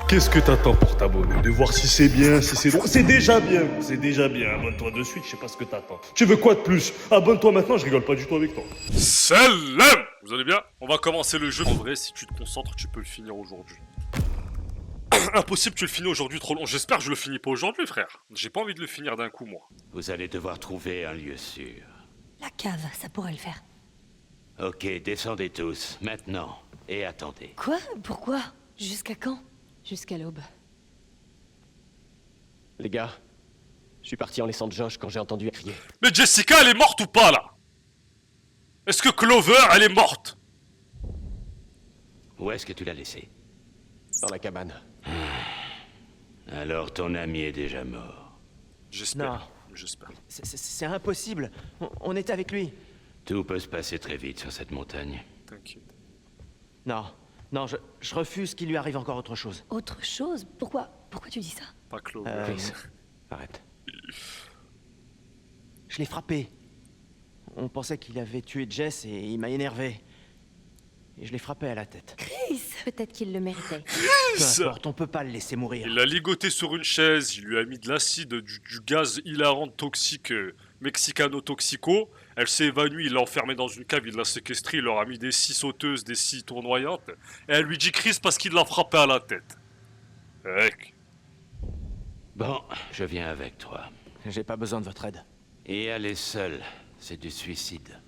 Qu'est-ce que t'attends pour t'abonner? De voir si c'est bien, si c'est drôle. C'est déjà bien, c'est déjà bien. Abonne-toi de suite, je sais pas ce que t'attends. Tu veux quoi de plus? Abonne-toi maintenant, je rigole pas du tout avec toi. Salam! Vous allez bien? On va commencer le jeu. En vrai, si tu te concentres, tu peux le finir aujourd'hui. Impossible que tu le finis aujourd'hui trop long. J'espère que je le finis pas aujourd'hui, frère. J'ai pas envie de le finir d'un coup, moi. Vous allez devoir trouver un lieu sûr. La cave, ça pourrait le faire. Ok, descendez tous, maintenant, et attendez. Quoi? Pourquoi? Jusqu'à quand? Jusqu'à l'aube. Les gars, je suis parti en laissant Josh quand j'ai entendu crier. Mais Jessica, elle est morte ou pas, là? Est-ce que Clover, elle est morte? Où est-ce que tu l'as laissé? Dans la cabane. Alors ton ami est déjà mort. J'espère. Non. J'espère. C'est impossible. On était avec lui. Tout peut se passer très vite sur cette montagne. T'inquiète. Non, je refuse qu'il lui arrive encore autre chose. Autre chose? Pourquoi tu dis ça? Pas Clover. Chris, arrête. Je l'ai frappé. On pensait qu'il avait tué Jess et il m'a énervé. Et je l'ai frappé à la tête. Chris! Peut-être qu'il le méritait. Peu importe, on peut pas le laisser mourir. Il l'a ligoté sur une chaise, il lui a mis de l'acide, du gaz hilarant toxique mexicano-toxico. Elle s'est évanouie, il l'a enfermée dans une cave, il l'a séquestrée, il leur a mis des scies sauteuses, des scies tournoyantes. Et elle lui dit Chris parce qu'il l'a frappé à la tête. Mec. Bon, je viens avec toi. J'ai pas besoin de votre aide. Et aller seul, c'est du suicide.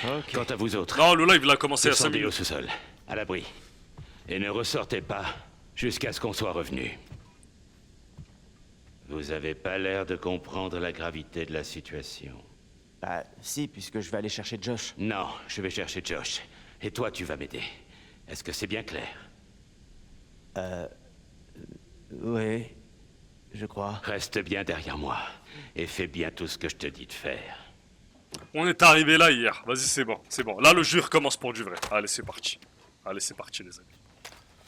Ok. Quant à vous autres, Non, le live il a commencé à 5 descendez au minutes. sous-sol, à l'abri. Et ne ressortez pas jusqu'à ce qu'on soit revenu. Vous avez pas l'air de comprendre la gravité de la situation. Bah, si, puisque je vais aller chercher Josh. Non, je vais chercher Josh. Et toi, tu vas m'aider. Est-ce que c'est bien clair? Oui, je crois. Reste bien derrière moi. Et fais bien tout ce que je te dis de faire. On est arrivé là hier. Vas-y, c'est bon, c'est bon. Là, le jeu recommence pour du vrai. Allez, c'est parti. Allez, c'est parti, les amis.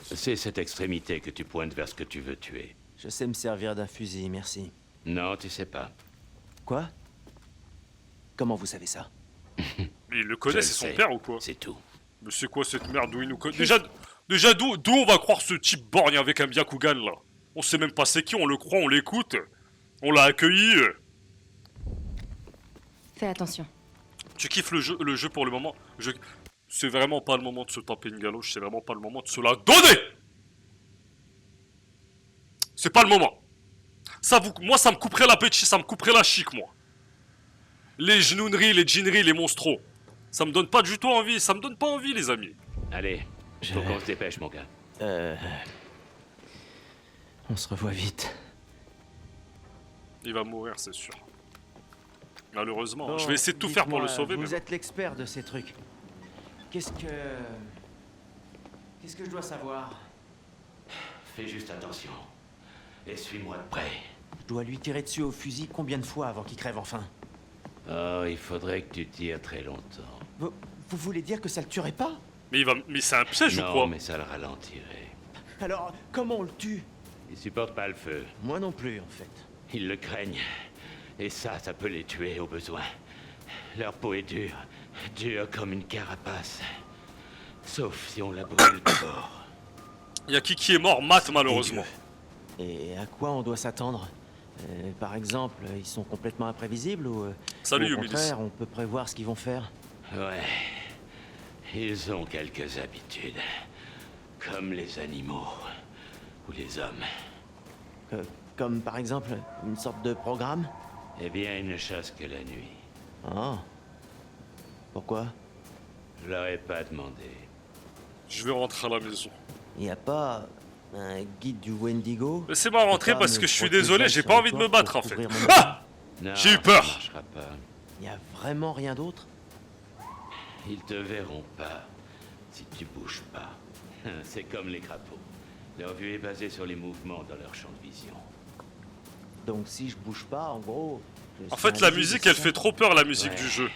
C'est cette extrémité que tu pointes vers ce que tu veux tuer. Je sais me servir d'un fusil, merci. Non, tu sais pas. Quoi? Comment vous savez ça? Mais il le connaît, Je c'est son sais. père ou quoi? C'est tout. Mais c'est quoi cette merde d'où il nous connaît? Déjà d'où on va croire ce type borgne avec un Byakugan là? On sait même pas c'est qui, on le croit, on l'écoute. On l'a accueilli. Fais attention. Tu kiffes le jeu pour le moment? C'est vraiment pas le moment de se taper une galoche, c'est vraiment pas le moment de se la donner! C'est pas le moment. Moi, ça me couperait l'appétit, ça me couperait la chic, moi. Les genouneries, les jeaneries, les monstros. Ça me donne pas du tout envie, ça me donne pas envie, les amis. Allez, faut qu'on se dépêche, mon gars. On se revoit vite. Il va mourir, c'est sûr. Malheureusement, Bon, je vais essayer de tout faire pour le dites-moi, sauver, mais Vous bon. êtes l'expert de ces trucs. Qu'est-ce que je dois savoir? Fais juste attention. Et suis-moi de près. Je dois lui tirer dessus au fusil combien de fois avant qu'il crève enfin? Oh, il faudrait que tu tires très longtemps. Vous voulez dire que ça le tuerait pas? Mais c'est un piège ou Non, quoi? mais ça le ralentirait. Alors, comment on le tue? Ils supportent pas le feu. Moi non plus, en fait. Ils le craignent. Et ça peut les tuer au besoin. Leur peau est dure. Dure comme une carapace. Sauf si on la brûle d'abord. Il y a qui est mort, Matt, malheureusement. Et à quoi on doit s'attendre? Par exemple, ils sont complètement imprévisibles ou Salut, au Humilis. contraire, on peut prévoir ce qu'ils vont faire? Ouais. Ils ont quelques habitudes. Comme les animaux. Ou les hommes. Comme par exemple, une sorte de programme? Eh bien, ils ne chassent que la nuit. Ah. Pourquoi? Je leur ai pas demandé. Je vais rentrer à la maison. Il n'y a pas un guide du Wendigo? Laissez-moi rentrer parce que je suis désolé, j'ai pas envie de me battre en fait. Ah! Non, J'ai eu ça peur. marchera pas. Il n'y a vraiment rien d'autre? Ils te verront pas si tu bouges pas. C'est comme les crapauds. Leur vue est basée sur les mouvements dans leur champ de vision. Donc si je bouge pas, en gros... En fait, la musique, elle fait trop peur, la musique Ouais. du jeu.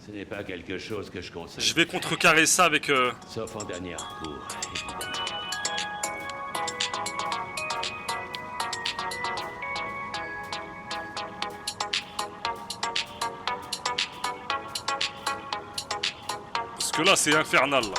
Ce n'est pas quelque chose que je conseille. Je vais contrecarrer ça avec... Sauf en dernier recours, évidemment. Parce que là, c'est infernal, là.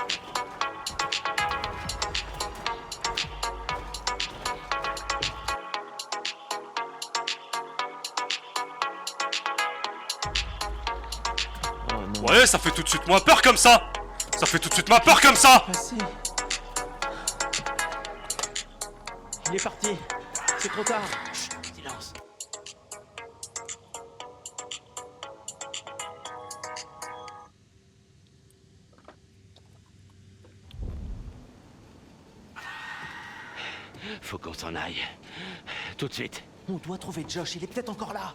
Ouais, ça fait tout de suite moins peur comme ça. Ça fait tout de suite moins peur comme ça. Passé. Il est parti. C'est trop tard. Chut, silence. Faut qu'on s'en aille. Tout de suite. On doit trouver Josh, il est peut-être encore là.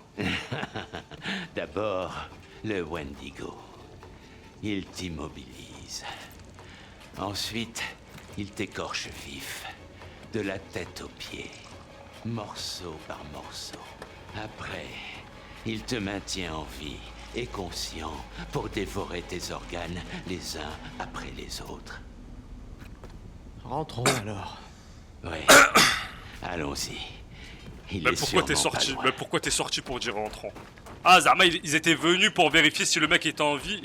D'abord, le Wendigo. Il t'immobilise. Ensuite, il t'écorche vif. De la tête aux pieds. Morceau par morceau. Après, il te maintient en vie et conscient pour dévorer tes organes les uns après les autres. Rentrons alors. Ouais. Allons-y. Il Mais est pourquoi t'es sûrement pas sorti? loin. Mais pourquoi t'es sorti pour dire rentrant? Ah, Zama, ils étaient venus pour vérifier si le mec était en vie.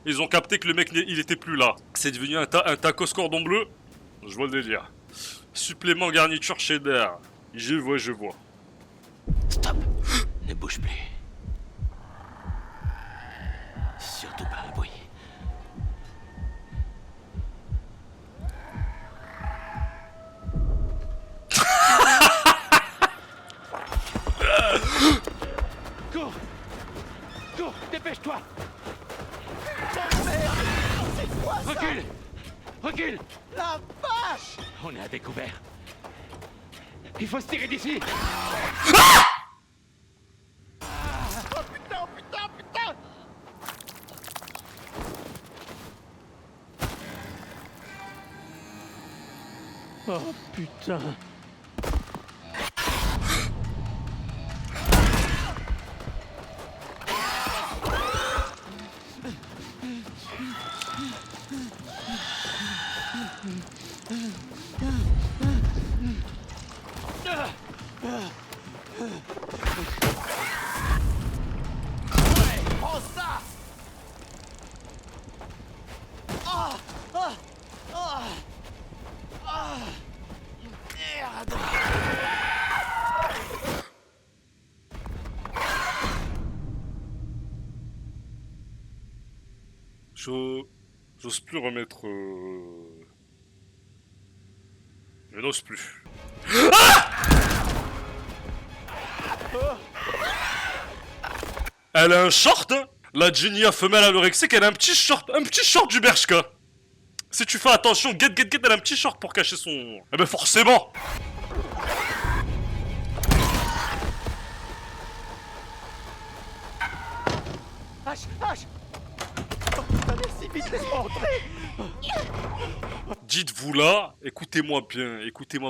Ils ont capté que le mec, il était plus là. C'est devenu un tacos cordon bleu. Je vois le délire. Supplément garniture cheddar. Je vois, je vois. Stop. Ne bouge plus. Surtout pas un bruit. Cours. Cours, dépêche-toi. Recule. Recule. La vache! On est à découvert. Il faut se tirer d'ici. Oh putain. Prends ça! Ah! Ah! Ah! Ah! Merde! J'ose plus remettre. Je n'ose plus. Elle a un short, hein. La Genia femelle anorexique, elle a un petit short du Bershka. Si tu fais attention, get, elle a un petit short pour cacher son... Eh ben forcément. H! H! Oh putain, merci, vite, laisse-moi entrer! Dites-vous là, écoutez-moi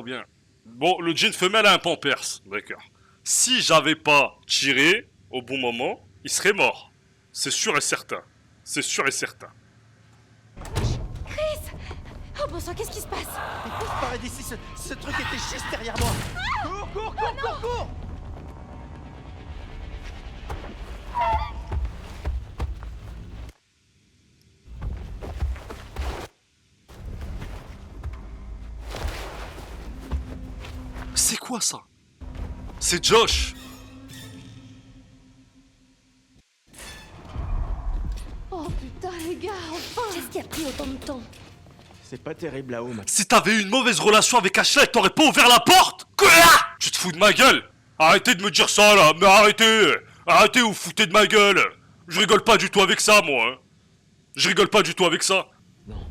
bien. Bon, le jean femelle a un pampers, d'accord. Si j'avais pas tiré au bon moment, il serait mort. C'est sûr et certain. C'est sûr et certain. Oh bon sang, qu'est-ce qui se passe? Il faut se barrer d'ici, ce truc était juste derrière moi! Cours, cours, cours, cours, cours! C'est quoi ça? C'est Josh. Oh putain, les gars, enfin! Qu'est-ce qui a pris autant de temps? C'est pas terrible là-haut, ma... Si t'avais eu une mauvaise relation avec Ashley, t'aurais pas ouvert la porte? Quoi? Tu te fous de ma gueule? Arrêtez de me dire ça là, mais arrêtez! Arrêtez, vous foutez de ma gueule! Je rigole pas du tout avec ça, moi. Hein. Je rigole pas du tout avec ça. Non,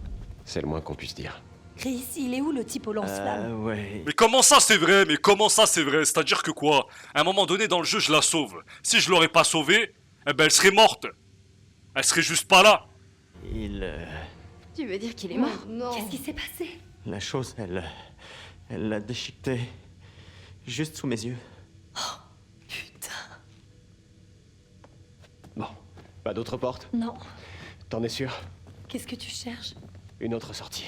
c'est le moins qu'on puisse dire. Chris, il est où le type au lance-flamme? Ouais... Mais comment ça c'est vrai? Mais comment ça c'est vrai? C'est-à-dire que quoi? À un moment donné dans le jeu, je la sauve. Si je l'aurais pas sauvée, eh ben elle serait morte. Elle serait juste pas là. Il... Tu veux dire qu'il est mort? Non. Qu'est-ce qui s'est passé? La chose, elle l'a déchiqueté. Juste sous mes yeux. Putain. Bon, pas d'autre porte? Non. T'en es sûr? Qu'est-ce que tu cherches? Une autre sortie.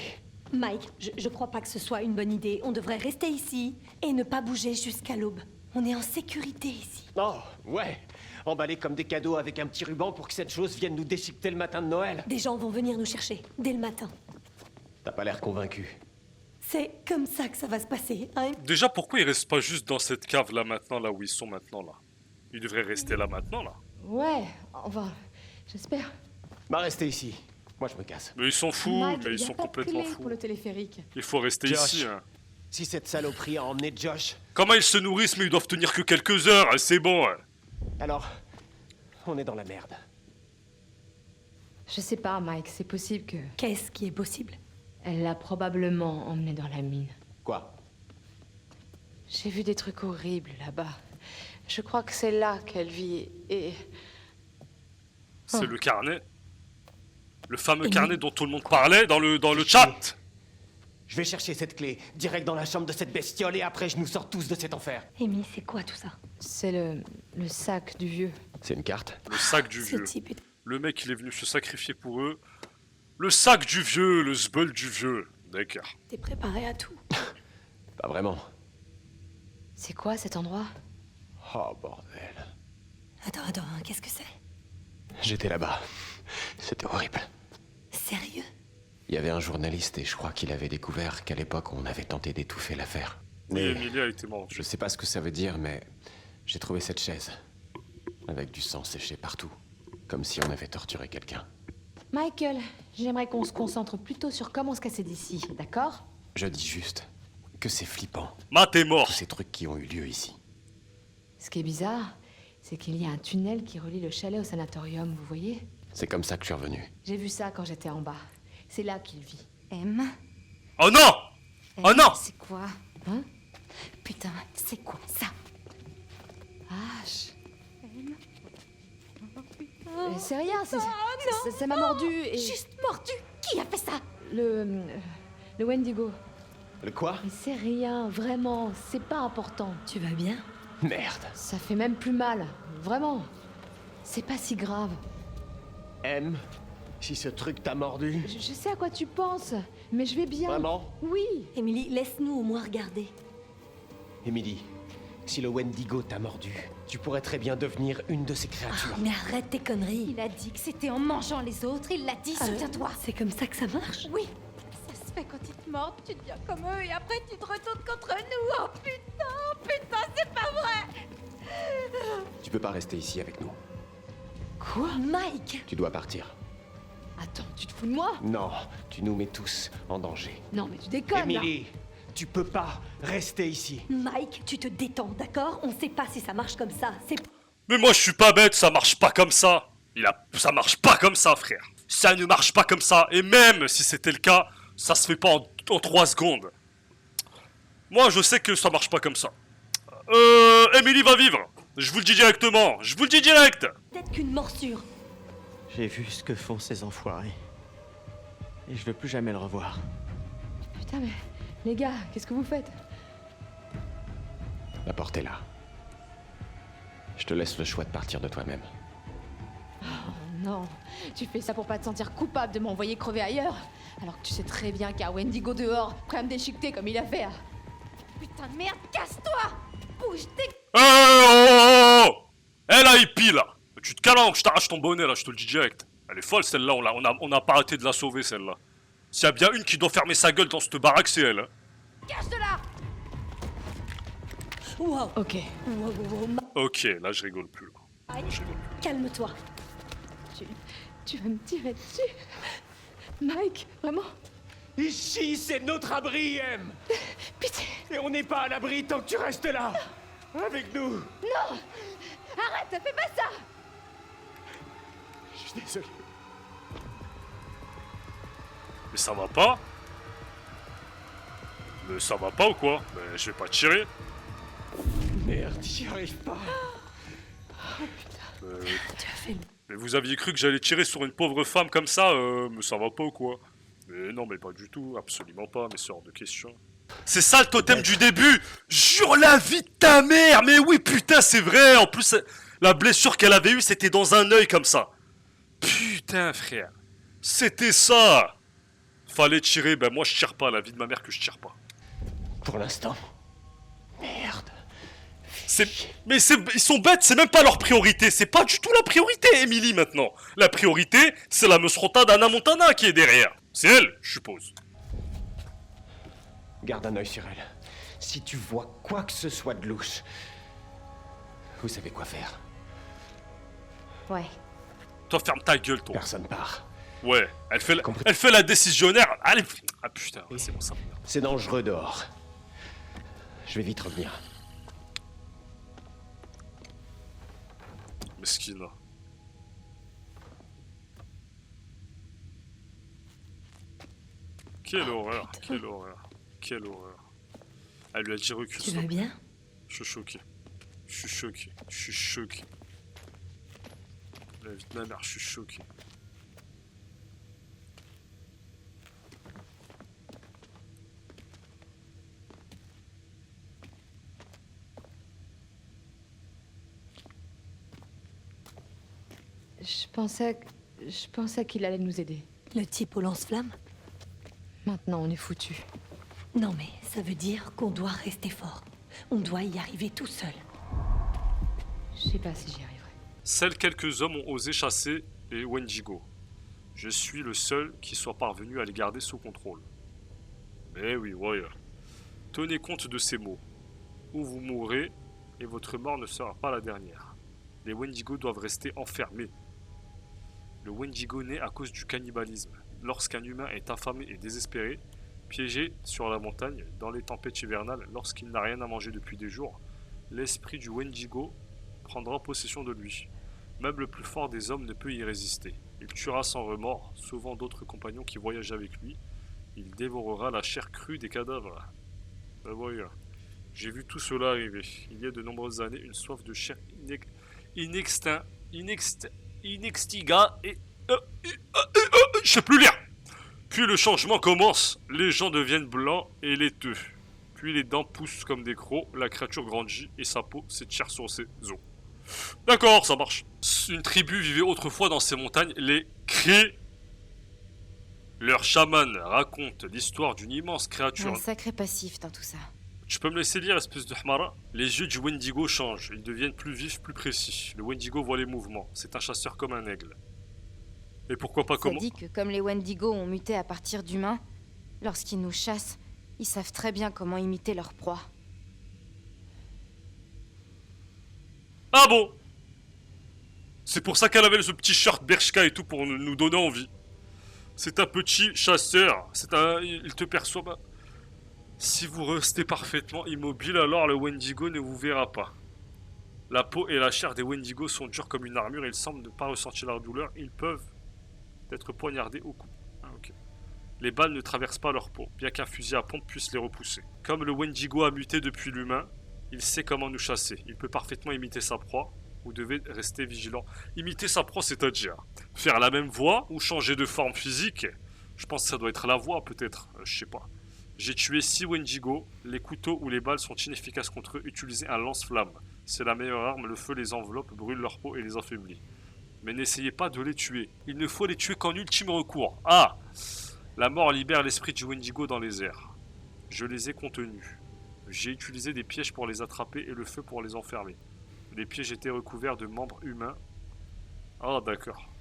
Mike, je crois pas que ce soit une bonne idée. On devrait rester ici et ne pas bouger jusqu'à l'aube. On est en sécurité ici. Oh, ouais. Emballés comme des cadeaux avec un petit ruban pour que cette chose vienne nous déchiqueter le matin de Noël. Des gens vont venir nous chercher, dès le matin. T'as pas l'air convaincu. C'est comme ça que ça va se passer, hein? Déjà, pourquoi ils restent pas juste dans cette cave là maintenant, là où ils sont maintenant là? Ils devraient rester là maintenant là. Ouais, enfin, j'espère. Bah, restez ici. Moi, je me casse. Mais ils s'en foutent, Mike, mais ils y a sont pas de complètement clé fous. pour le téléphérique. Il faut rester Josh. ici. Hein. Si cette saloperie a emmené Josh, Comment ils se nourrissent, mais ils doivent tenir que quelques heures, hein, c'est bon. Hein. alors, on est dans la merde. Je sais pas, Mike, c'est possible que... Qu'est-ce qui est possible? Elle l'a probablement emmené dans la mine. Quoi? J'ai vu des trucs horribles là-bas. Je crois que c'est là qu'elle vit et... C'est le carnet. Le fameux Et carnet nous- dont tout le monde parlait dans le chat. Je vais chercher cette clé, direct dans la chambre de cette bestiole, et après je nous sors tous de cet enfer. Amy, c'est quoi tout ça? C'est le sac du vieux. C'est une carte? Le sac du Ce vieux. type est... Le mec, il est venu se sacrifier pour eux. Le sac du vieux, le zbeul du vieux. D'accord. T'es préparé à tout. Pas vraiment. C'est quoi cet endroit? Oh, bordel. Attends, qu'est-ce que c'est? J'étais là-bas. C'était horrible. Sérieux? Il y avait un journaliste et je crois qu'il avait découvert qu'à l'époque on avait tenté d'étouffer l'affaire. Oui, Emilia a été mordue. Je sais pas ce que ça veut dire, mais j'ai trouvé cette chaise. Avec du sang séché partout. Comme si on avait torturé quelqu'un. Michael, j'aimerais qu'on se concentre plutôt sur comment se casser d'ici, d'accord? Je dis juste que c'est flippant. Ma, t'es mort. Tous ces trucs qui ont eu lieu ici. Ce qui est bizarre, c'est qu'il y a un tunnel qui relie le chalet au sanatorium, vous voyez? C'est comme ça que je suis revenu. J'ai vu ça quand j'étais en bas. C'est là qu'il vit. M? Oh non. Oh non. C'est quoi? Hein? Putain, c'est quoi ça? H. C'est rien, ça m'a mordu et... Juste mordu! Qui a fait ça? Le Wendigo. Le quoi? Mais c'est rien, vraiment, c'est pas important. Tu vas bien? Merde. Ça fait même plus mal, vraiment. C'est pas si grave. M, si ce truc t'a mordu... Je sais à quoi tu penses, mais je vais bien. Vraiment? Oui. Emily, laisse-nous au moins regarder. Emily, si le Wendigo t'a mordu, tu pourrais très bien devenir une de ces Ah, créatures. mais arrête tes conneries. Il a dit que c'était en mangeant les autres, il l'a dit, souviens-toi. C'est comme ça que ça marche? Oui, ça se fait quand ils te mordent, tu deviens comme eux et après tu te retournes contre nous. Oh putain, c'est pas vrai. Tu peux pas rester ici avec nous. Quoi? Mike! Tu dois partir. Attends, tu te fous de moi? Non, tu nous mets tous en danger. Non, mais tu déconnes, là. Emily, tu peux pas rester ici. Mike, tu te détends, d'accord? On sait pas si ça marche comme ça. C'est... Mais moi, je suis pas bête, ça marche pas comme ça. Ça marche pas comme ça, frère. Ça ne marche pas comme ça. Et même si c'était le cas, ça se fait pas en 3 secondes. Moi, je sais que ça marche pas comme ça. Emily va vivre. Je vous le dis directement. Je vous le dis direct. peut-être qu'une morsure. J'ai vu ce que font ces enfoirés. Et je veux plus jamais le revoir. Putain, mais... Les gars, qu'est-ce que vous faites? La porte est là. Je te laisse le choix de partir de toi-même. Non, tu fais ça pour pas te sentir coupable de m'envoyer crever ailleurs. Alors que tu sais très bien qu'il y a Wendigo dehors, prêt à me déchiqueter comme il a fait. Putain de merde, casse-toi. Bouge tes... Oh Eh là, hippie, là. Tu te calanques, je t'arrache ton bonnet, là, je te le dis direct. Elle est folle, celle-là, on a pas arrêté de la sauver, celle-là. S'il y a bien une qui doit fermer sa gueule dans cette baraque, c'est elle. Hein. Cache de là. Wow. Ok. Wow, Ok, là, je rigole plus. Là. Mike, calme-toi. Tu vas me tirer dessus? Mike, vraiment? Ici, c'est notre abri, M. Pitié. Et on n'est pas à l'abri tant que tu restes là. Avec nous. Arrête, fais pas ça. Je suis désolé. Mais ça va pas? Mais ça va pas ou quoi? Mais je vais pas tirer. Merde, j'y arrive pas. Tu as fait le... Mais vous aviez cru que j'allais tirer sur une pauvre femme comme ça, mais ça va pas ou quoi? Mais non, mais pas du tout, absolument pas, mais c'est hors de question. C'est ça le totem du début! Jure la vie de ta mère! Mais oui, putain, c'est vrai! En plus, la blessure qu'elle avait eue, c'était dans un œil comme ça. Putain, frère. C'était ça! Fallait tirer, ben moi je tire pas, la vie de ma mère que je tire pas. Pour l'instant. Merde. Mais ils sont bêtes, c'est même pas leur priorité, c'est pas du tout la priorité, Emily, maintenant. La priorité, c'est la Musrota d'Anna Montana qui est derrière. C'est elle, je suppose. Garde un œil sur elle. Si tu vois quoi que ce soit de louche, vous savez quoi faire. Ouais. Toi, ferme ta gueule, toi. Personne part. Ouais, Compris. elle fait la décisionnaire. Allez, ah putain, ouais, c'est bon, ça. C'est dangereux dehors. Je vais vite revenir. Mesquine. Quelle horreur, putain. quelle horreur, quelle horreur. Elle lui a dit recule. Tu stop. vas bien? Je suis choqué. Je suis choqué. Je suis choqué. La vie de ma mère, je suis choqué. Je pensais qu'il allait nous aider. Le type au lance-flamme? Maintenant, on est foutus. Non mais ça veut dire qu'on doit rester fort. On doit y arriver tout seul. Je sais pas si j'y arriverai. Seuls quelques hommes ont osé chasser les Wendigo. Je suis le seul qui soit parvenu à les garder sous contrôle. Mais oui, voyons. Tenez compte de ces mots. Ou vous mourrez, et votre mort ne sera pas la dernière. Les Wendigo doivent rester enfermés. Le Wendigo naît à cause du cannibalisme. Lorsqu'un humain est affamé et désespéré, piégé sur la montagne, dans les tempêtes hivernales, lorsqu'il n'a rien à manger depuis des jours, l'esprit du Wendigo prendra possession de lui. Même le plus fort des hommes ne peut y résister. Il tuera sans remords, souvent d'autres compagnons qui voyagent avec lui. Il dévorera la chair crue des cadavres. Ben voyons. J'ai vu tout cela arriver. Il y a de nombreuses années, une soif de chair inextiga et... je sais plus lire. Puis le changement commence. Les gens deviennent blancs et laiteux. Puis les dents poussent comme des crocs, la créature grandit et sa peau s'étire sur ses os. D'accord, ça marche. Une tribu vivait autrefois dans ces montagnes, les Cree. Leur chaman raconte l'histoire d'une immense créature. Un sacré passif dans tout ça. Tu peux me laisser lire, espèce de Hmara? Les yeux du Wendigo changent, ils deviennent plus vifs, plus précis. Le Wendigo voit les mouvements, c'est un chasseur comme un aigle. Et pourquoi pas Ça comment... dit que comme les Wendigo ont muté à partir d'humains, lorsqu'ils nous chassent, ils savent très bien comment imiter leur proie. Ah bon? C'est pour ça qu'elle avait ce petit shirt Bershka et tout pour nous donner envie. C'est un petit chasseur, il te perçoit... Bah, si vous restez parfaitement immobile, alors le Wendigo ne vous verra pas. La peau et la chair des Wendigo sont dures comme une armure, ils semblent ne pas ressentir la douleur, ils peuvent être poignardés au cou. Ah, ok. Les balles ne traversent pas leur peau, bien qu'un fusil à pompe puisse les repousser. Comme le Wendigo a muté depuis l'humain, il sait comment nous chasser. Il peut parfaitement imiter sa proie. Vous devez rester vigilant. Imiter sa proie, c'est-à-dire faire la même voix ou changer de forme physique. Je pense que ça doit être la voix, peut-être. Je sais pas. J'ai tué 6 Wendigo. Les couteaux ou les balles sont inefficaces contre eux. Utilisez un lance-flamme. C'est la meilleure arme. Le feu les enveloppe, brûle leur peau et les affaiblit. Mais n'essayez pas de les tuer. Il ne faut les tuer qu'en ultime recours. Ah! La mort libère l'esprit du Wendigo dans les airs. Je les ai contenus. J'ai utilisé des pièges pour les attraper et le feu pour les enfermer. Les pièges étaient recouverts de membres humains. Ah, d'accord.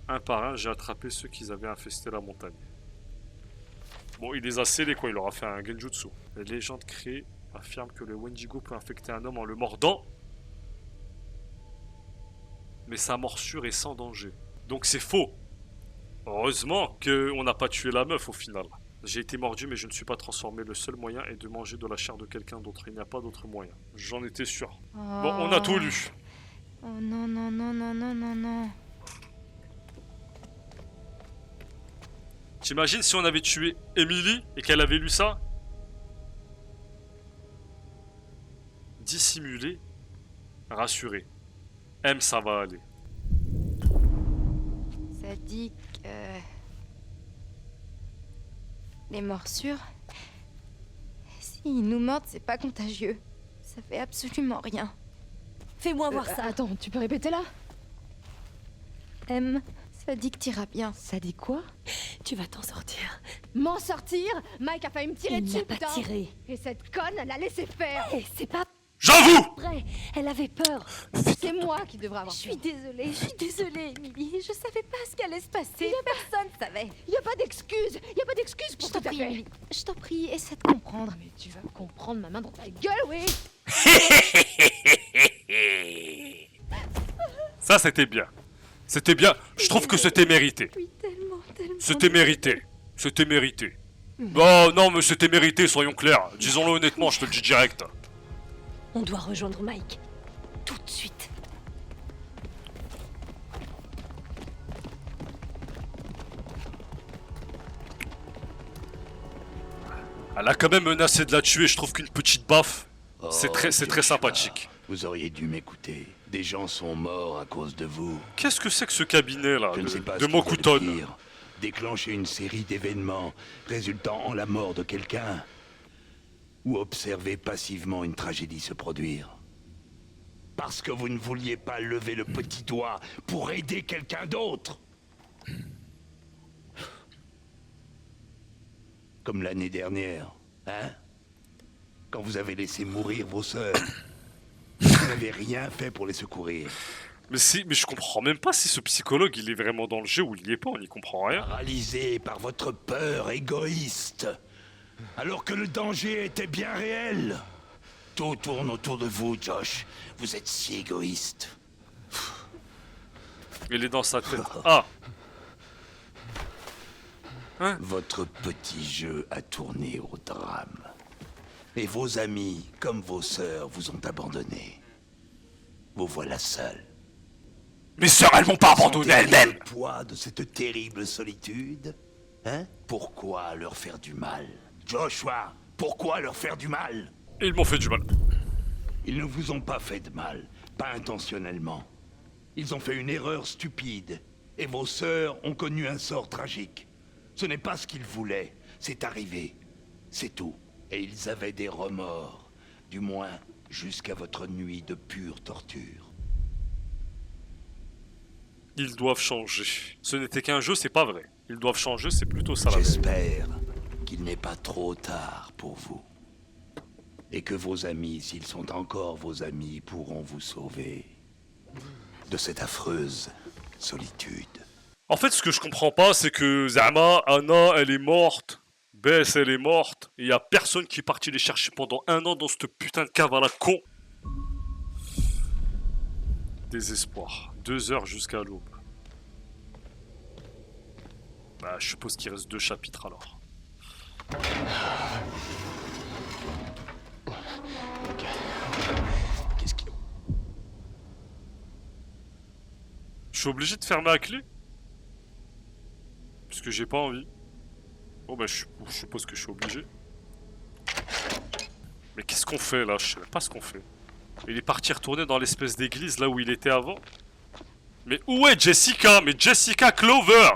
Un par un, j'ai attrapé ceux qui avaient infesté la montagne. Bon, il les a scellés, quoi. Il leur a fait un genjutsu. La légende créée affirme que le Wendigo peut infecter un homme en le mordant. Mais sa morsure est sans danger. Donc c'est faux. Heureusement qu'on n'a pas tué la meuf au final. J'ai été mordu mais je ne suis pas transformé. Le seul moyen est de manger de la chair de quelqu'un d'autre. Il n'y a pas d'autre moyen. J'en étais sûr. Oh. Bon, on a tout lu. Oh non, non, non, non, non, non, non. T'imagines si on avait tué Emily et qu'elle avait lu ça? Dissimulé, rassuré. M, ça va aller. Ça dit que... les morsures... S'ils nous mordent, c'est pas contagieux. Ça fait absolument rien. Fais-moi voir ça. Attends, tu peux répéter là? M, ça dit que t'iras bien. Ça dit quoi? Tu vas t'en sortir. M'en sortir? Mike a failli me tirer Il dessus, n'a pas putain. tiré. Et cette conne l'a laissé faire. Et c'est pas J'avoue! vrai. Elle avait peur. C'est moi qui devrais avoir Je suis peur. désolée, Emily. Je savais pas ce qui allait se passer. Personne savait. Y a pas d'excuse. Y a pas d'excuse pour Je ce t'en que t'as prie, fait. Emily. Je t'en prie, essaie de comprendre. Mais tu vas comprendre ma main dans ta gueule, oui. Ça, c'était bien. C'était bien. Je trouve que c'était mérité. Oui, tellement, tellement. C'était mérité. C'était mérité. Bon, non, mais c'était mérité, soyons clairs. Disons-le honnêtement, je te le dis direct. On doit rejoindre Mike. Tout de suite. Elle a quand même menacé de la tuer, je trouve qu'une petite baffe, c'est très Joshua, sympathique. Vous auriez dû m'écouter. Des gens sont morts à cause de vous. Qu'est-ce que c'est que ce cabinet là, Je ne sais pas de ce qui est le Mokuton? pire. Déclencher une série d'événements résultant en la mort de quelqu'un. Ou observer passivement une tragédie se produire. Parce que vous ne vouliez pas lever le petit doigt pour aider quelqu'un d'autre. Comme l'année dernière, hein? Quand vous avez laissé mourir vos sœurs. Vous n'avez rien fait pour les secourir. Mais je comprends même pas si ce psychologue il est vraiment dans le jeu ou il y est pas, on n'y comprend rien. Paralysé par votre peur égoïste. Alors que le danger était bien réel. Tout tourne autour de vous, Josh. Vous êtes si égoïste. Il est dans sa tête. Ah! Votre petit jeu a tourné au drame. Et vos amis, comme vos sœurs, vous ont abandonné. Vous voilà seul. Mes sœurs, elles m'ont pas abandonné Sentez-vous elles-mêmes! le poids de cette terrible solitude? Hein? Pourquoi leur faire du mal? Joshua, pourquoi leur faire du mal? Ils m'ont fait du mal. Ils ne vous ont pas fait de mal, pas intentionnellement. Ils ont fait une erreur stupide, et vos sœurs ont connu un sort tragique. Ce n'est pas ce qu'ils voulaient, c'est arrivé. C'est tout. Et ils avaient des remords, du moins jusqu'à votre nuit de pure torture. Ils doivent changer. Ce n'était qu'un jeu, c'est pas vrai. Ils doivent changer, c'est plutôt ça la vérité. J'espère qu'il n'est pas trop tard pour vous. Et que vos amis, s'ils sont encore vos amis, pourront vous sauver de cette affreuse solitude. En fait, ce que je comprends pas, c'est que Zama, Anna, elle est morte. Bess, elle est morte. Et y a personne qui est parti les chercher pendant 1 an dans cette putain de cave à la con. Désespoir. 2 heures jusqu'à l'aube. Bah, je suppose qu'il reste 2 chapitres alors. Qu'est-ce qui... Je suis obligé de fermer à clé? Parce que j'ai pas envie. Bon bah je suppose que je suis obligé. Mais qu'est-ce qu'on fait là? Je sais même pas ce qu'on fait. Il est parti retourner dans l'espèce d'église là où il était avant. Mais où est Jessica? Mais Jessica Clover!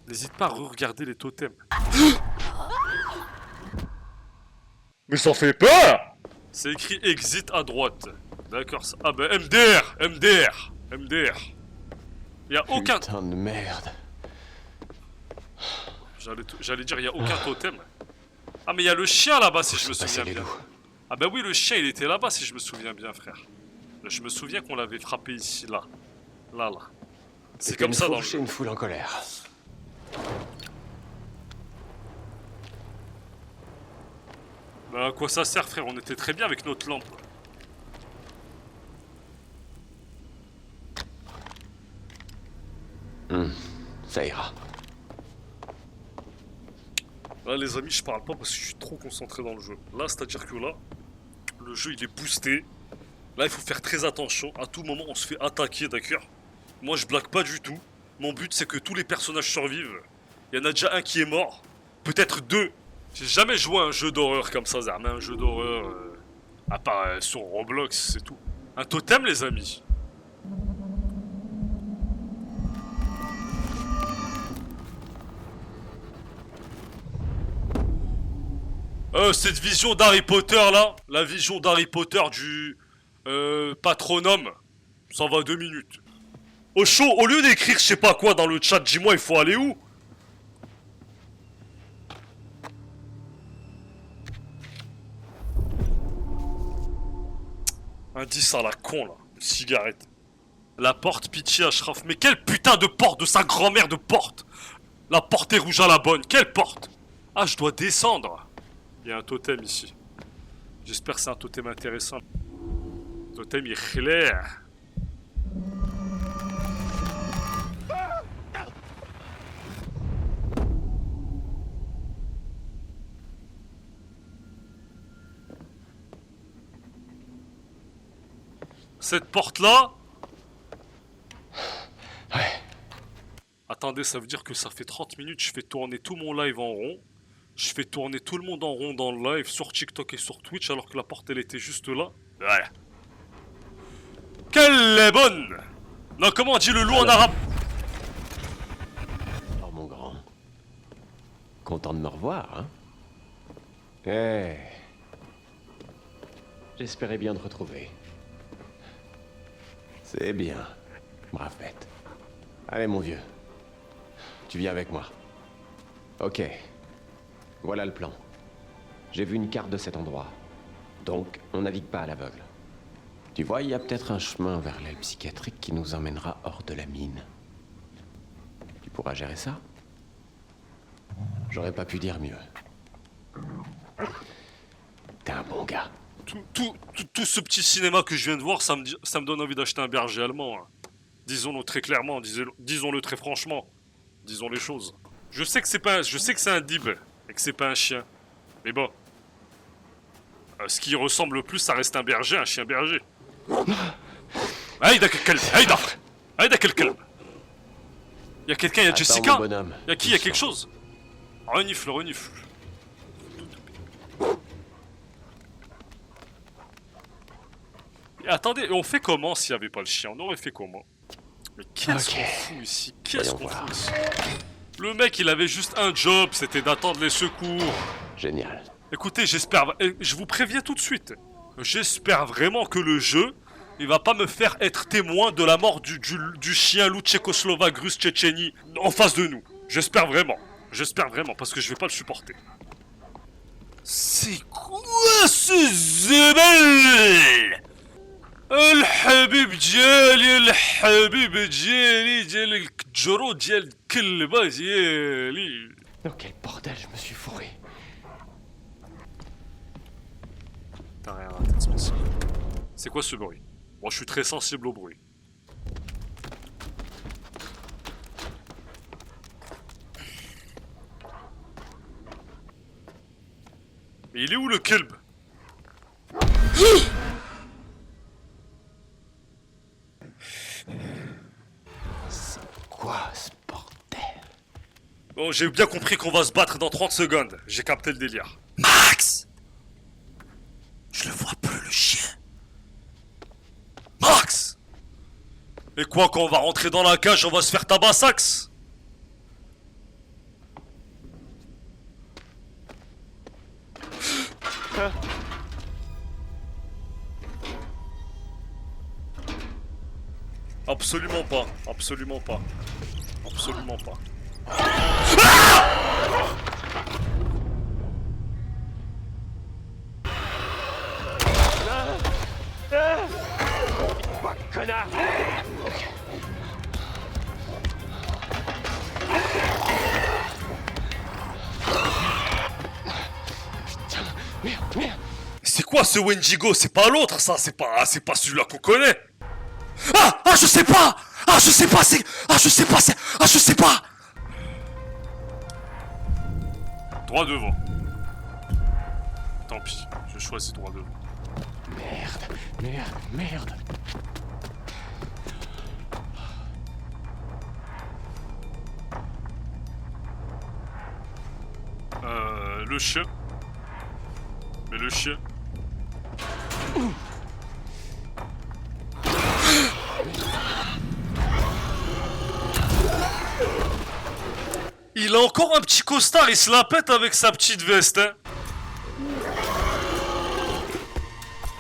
N'hésite pas à re-regarder les totems. Mais ça fait peur! C'est écrit exit à droite. D'accord, ça... Ah bah MDR! MDR! MDR! Y'a aucun... Putain de merde. J'allais dire, il y a aucun totem. Ah mais il y a le chien là-bas si je me souviens bien. Ah bah oui, le chien il était là-bas si je me souviens bien, frère. Je me souviens qu'on l'avait frappé ici, là. Là. C'est comme ça dans le jeu. Une foule en colère. Bah à quoi ça sert, frère? On était très bien avec notre lampe. Ça ira. Là les amis, je parle pas parce que je suis trop concentré dans le jeu. Là, c'est-à-dire que là, le jeu il est boosté. Là, il faut faire très attention. À tout moment, on se fait attaquer, d'accord? Moi, je blague pas du tout. Mon but, c'est que tous les personnages survivent. Il y en a déjà un qui est mort. Peut-être 2. J'ai jamais joué à un jeu d'horreur comme ça, Zermain. Un jeu d'horreur... à part sur Roblox, c'est tout. Un totem, les amis. Cette vision d'Harry Potter, là. La vision d'Harry Potter du... patronum. Ça va 2 minutes. Au chaud, au lieu d'écrire je sais pas quoi dans le chat, dis-moi il faut aller où? Un 10 à la con là, une cigarette. La porte, pitié Ashraf. Mais quelle putain de porte de sa grand-mère de porte? La porte est rouge à la bonne, quelle porte? Ah, je dois descendre. Il y a un totem ici. J'espère que c'est un totem intéressant. Le totem il est clair. Cette porte-là... Ouais. Attendez, ça veut dire que ça fait 30 minutes, je fais tourner tout mon live en rond. Je fais tourner tout le monde en rond dans le live, sur TikTok et sur Twitch, alors que la porte, elle était juste là. Voilà. Qu'elle est bonne! Non, comment on dit le loup en arabe? Alors, mon grand. Content de me revoir, hein? Eh. J'espérais bien te retrouver. C'est bien. Brave bête. Allez, mon vieux. Tu viens avec moi. Ok. Voilà le plan. J'ai vu une carte de cet endroit. Donc, on navigue pas à l'aveugle. Tu vois, il y a peut-être un chemin vers l'aile psychiatrique qui nous emmènera hors de la mine. Tu pourras gérer ça? J'aurais pas pu dire mieux. T'es un bon gars. Tout ce petit cinéma que je viens de voir, ça me donne envie d'acheter un berger allemand. Hein. Disons-le très clairement, disons-le très franchement. Disons les choses. Je sais que c'est un dib et que c'est pas un chien. Mais bon. Ce qui ressemble le plus, ça reste un berger, un chien berger. Aïda quel calme. Aïda quel calme. Y'a quelqu'un, y'a Jessica. Mon bonhomme. Y'a qui, y'a quelque chose. Renifle. Et attendez, on fait comment s'il n'y avait pas le chien? On aurait fait comment? Mais qu'est-ce qu'on fout ici? Qu'est-ce qu'on fout ici? Le mec, il avait juste un job, c'était d'attendre les secours. Génial. Écoutez, je vous préviens tout de suite. J'espère vraiment que le jeu, il va pas me faire être témoin de la mort du chien loup tchécoslovaque russe Tchétchénie en face de nous. J'espère vraiment, parce que je vais pas le supporter. C'est quoi ce zebel? الحبيب ديالي الحبيب ديالي ديال الكجرو ديال الكلبة ديالي. Dans quel bordel je me suis fourré. T'as rien raté de spécial. C'est quoi ce bruit? Moi je suis très sensible au bruit. Mais il est où le kelb? Quoi ce bordel? Bon, j'ai bien compris qu'on va se battre dans 30 secondes. J'ai capté le délire. Max! Je le vois plus, le chien. Max! Et quoi, quand on va rentrer dans la cage, on va se faire tabassax? Absolument pas, absolument pas. Absolument pas. Connard! Putain, merde! C'est quoi ce Wendigo? C'est pas l'autre, ça, c'est pas celui-là qu'on connaît. Je sais pas, je sais pas. Droit devant. Tant pis, je choisis droit devant. Merde! Le chien. Mais le chien. Il a encore un petit costard, il se la pète avec sa petite veste, hein.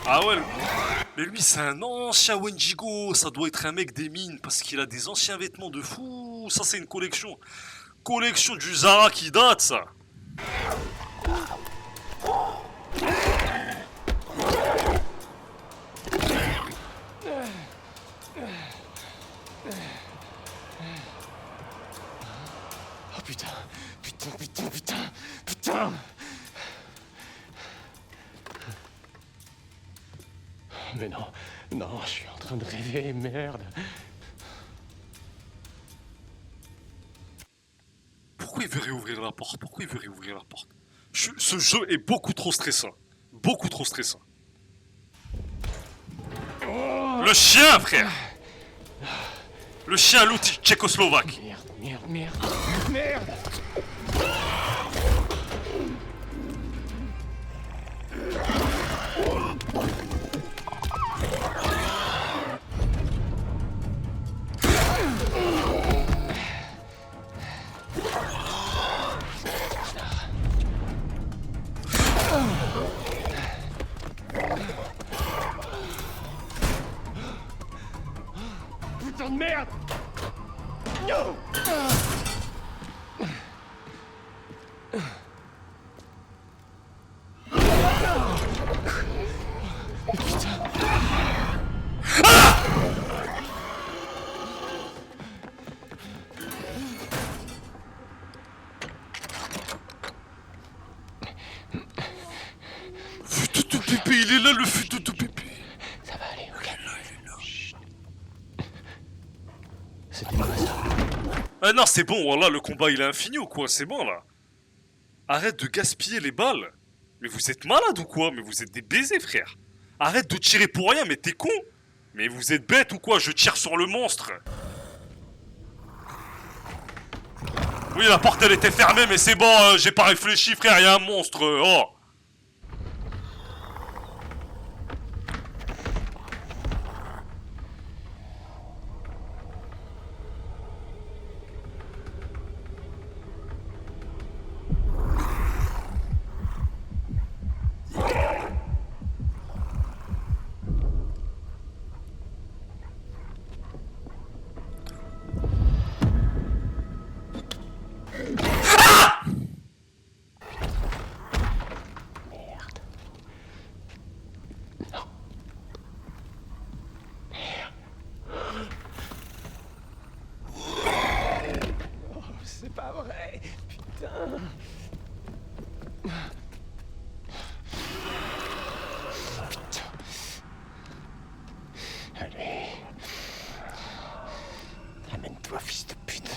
Ah ouais, mais lui c'est un ancien Wendigo, ça doit être un mec des mines parce qu'il a des anciens vêtements de fou. Ça c'est une collection. Collection du Zara qui date, ça. Oh putain! Mais non, je suis en train de rêver, merde. Pourquoi il veut réouvrir la porte? Ce jeu est beaucoup trop stressant. Beaucoup trop stressant. Le chien, frère. Le chien loup tchécoslovaque. Merde. Putain de merde. Fut de pépé, il est là le fut de pépé. Ça va aller, ok. C'était quoi ça? Ah non, c'est bon, voilà, le combat il est infini ou quoi? C'est bon là. Arrête de gaspiller les balles. Mais vous êtes malade ou quoi? Mais vous êtes des baisers, frère. Arrête de tirer pour rien, mais t'es con. Mais vous êtes bête ou quoi? Je tire sur le monstre. Oui, la porte elle était fermée, mais c'est bon, j'ai pas réfléchi, frère, y a un monstre. Oh. C'est pas vrai. Putain. Allez. Amène-toi, fils de pute.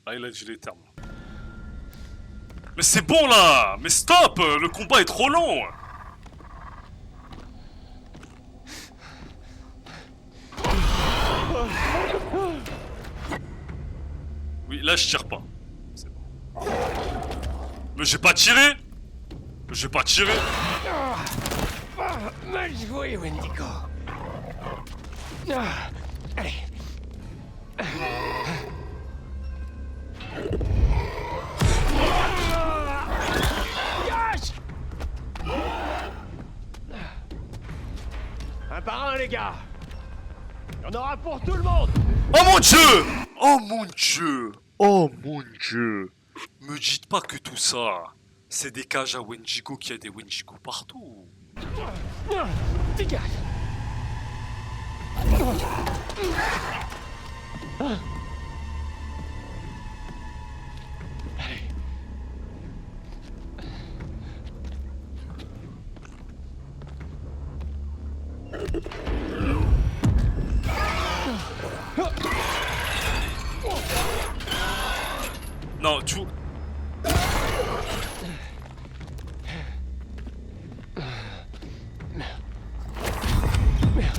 Ah, il a dit les termes. Mais c'est bon là. Mais stop. Le combat est trop long. Oui, là je tire pas. C'est bon. Mais j'ai pas tiré. J'ai pas tiré. Mal joué, Wendigo. Allez. Un par un, les gars. Il y en aura pour tout le monde. Oh mon dieu! Oh mon dieu! Oh mon dieu! Me dites pas que tout ça, c'est des cages à Wendigo, qu'il y a des Wendigo partout. Dégage. Non, tu...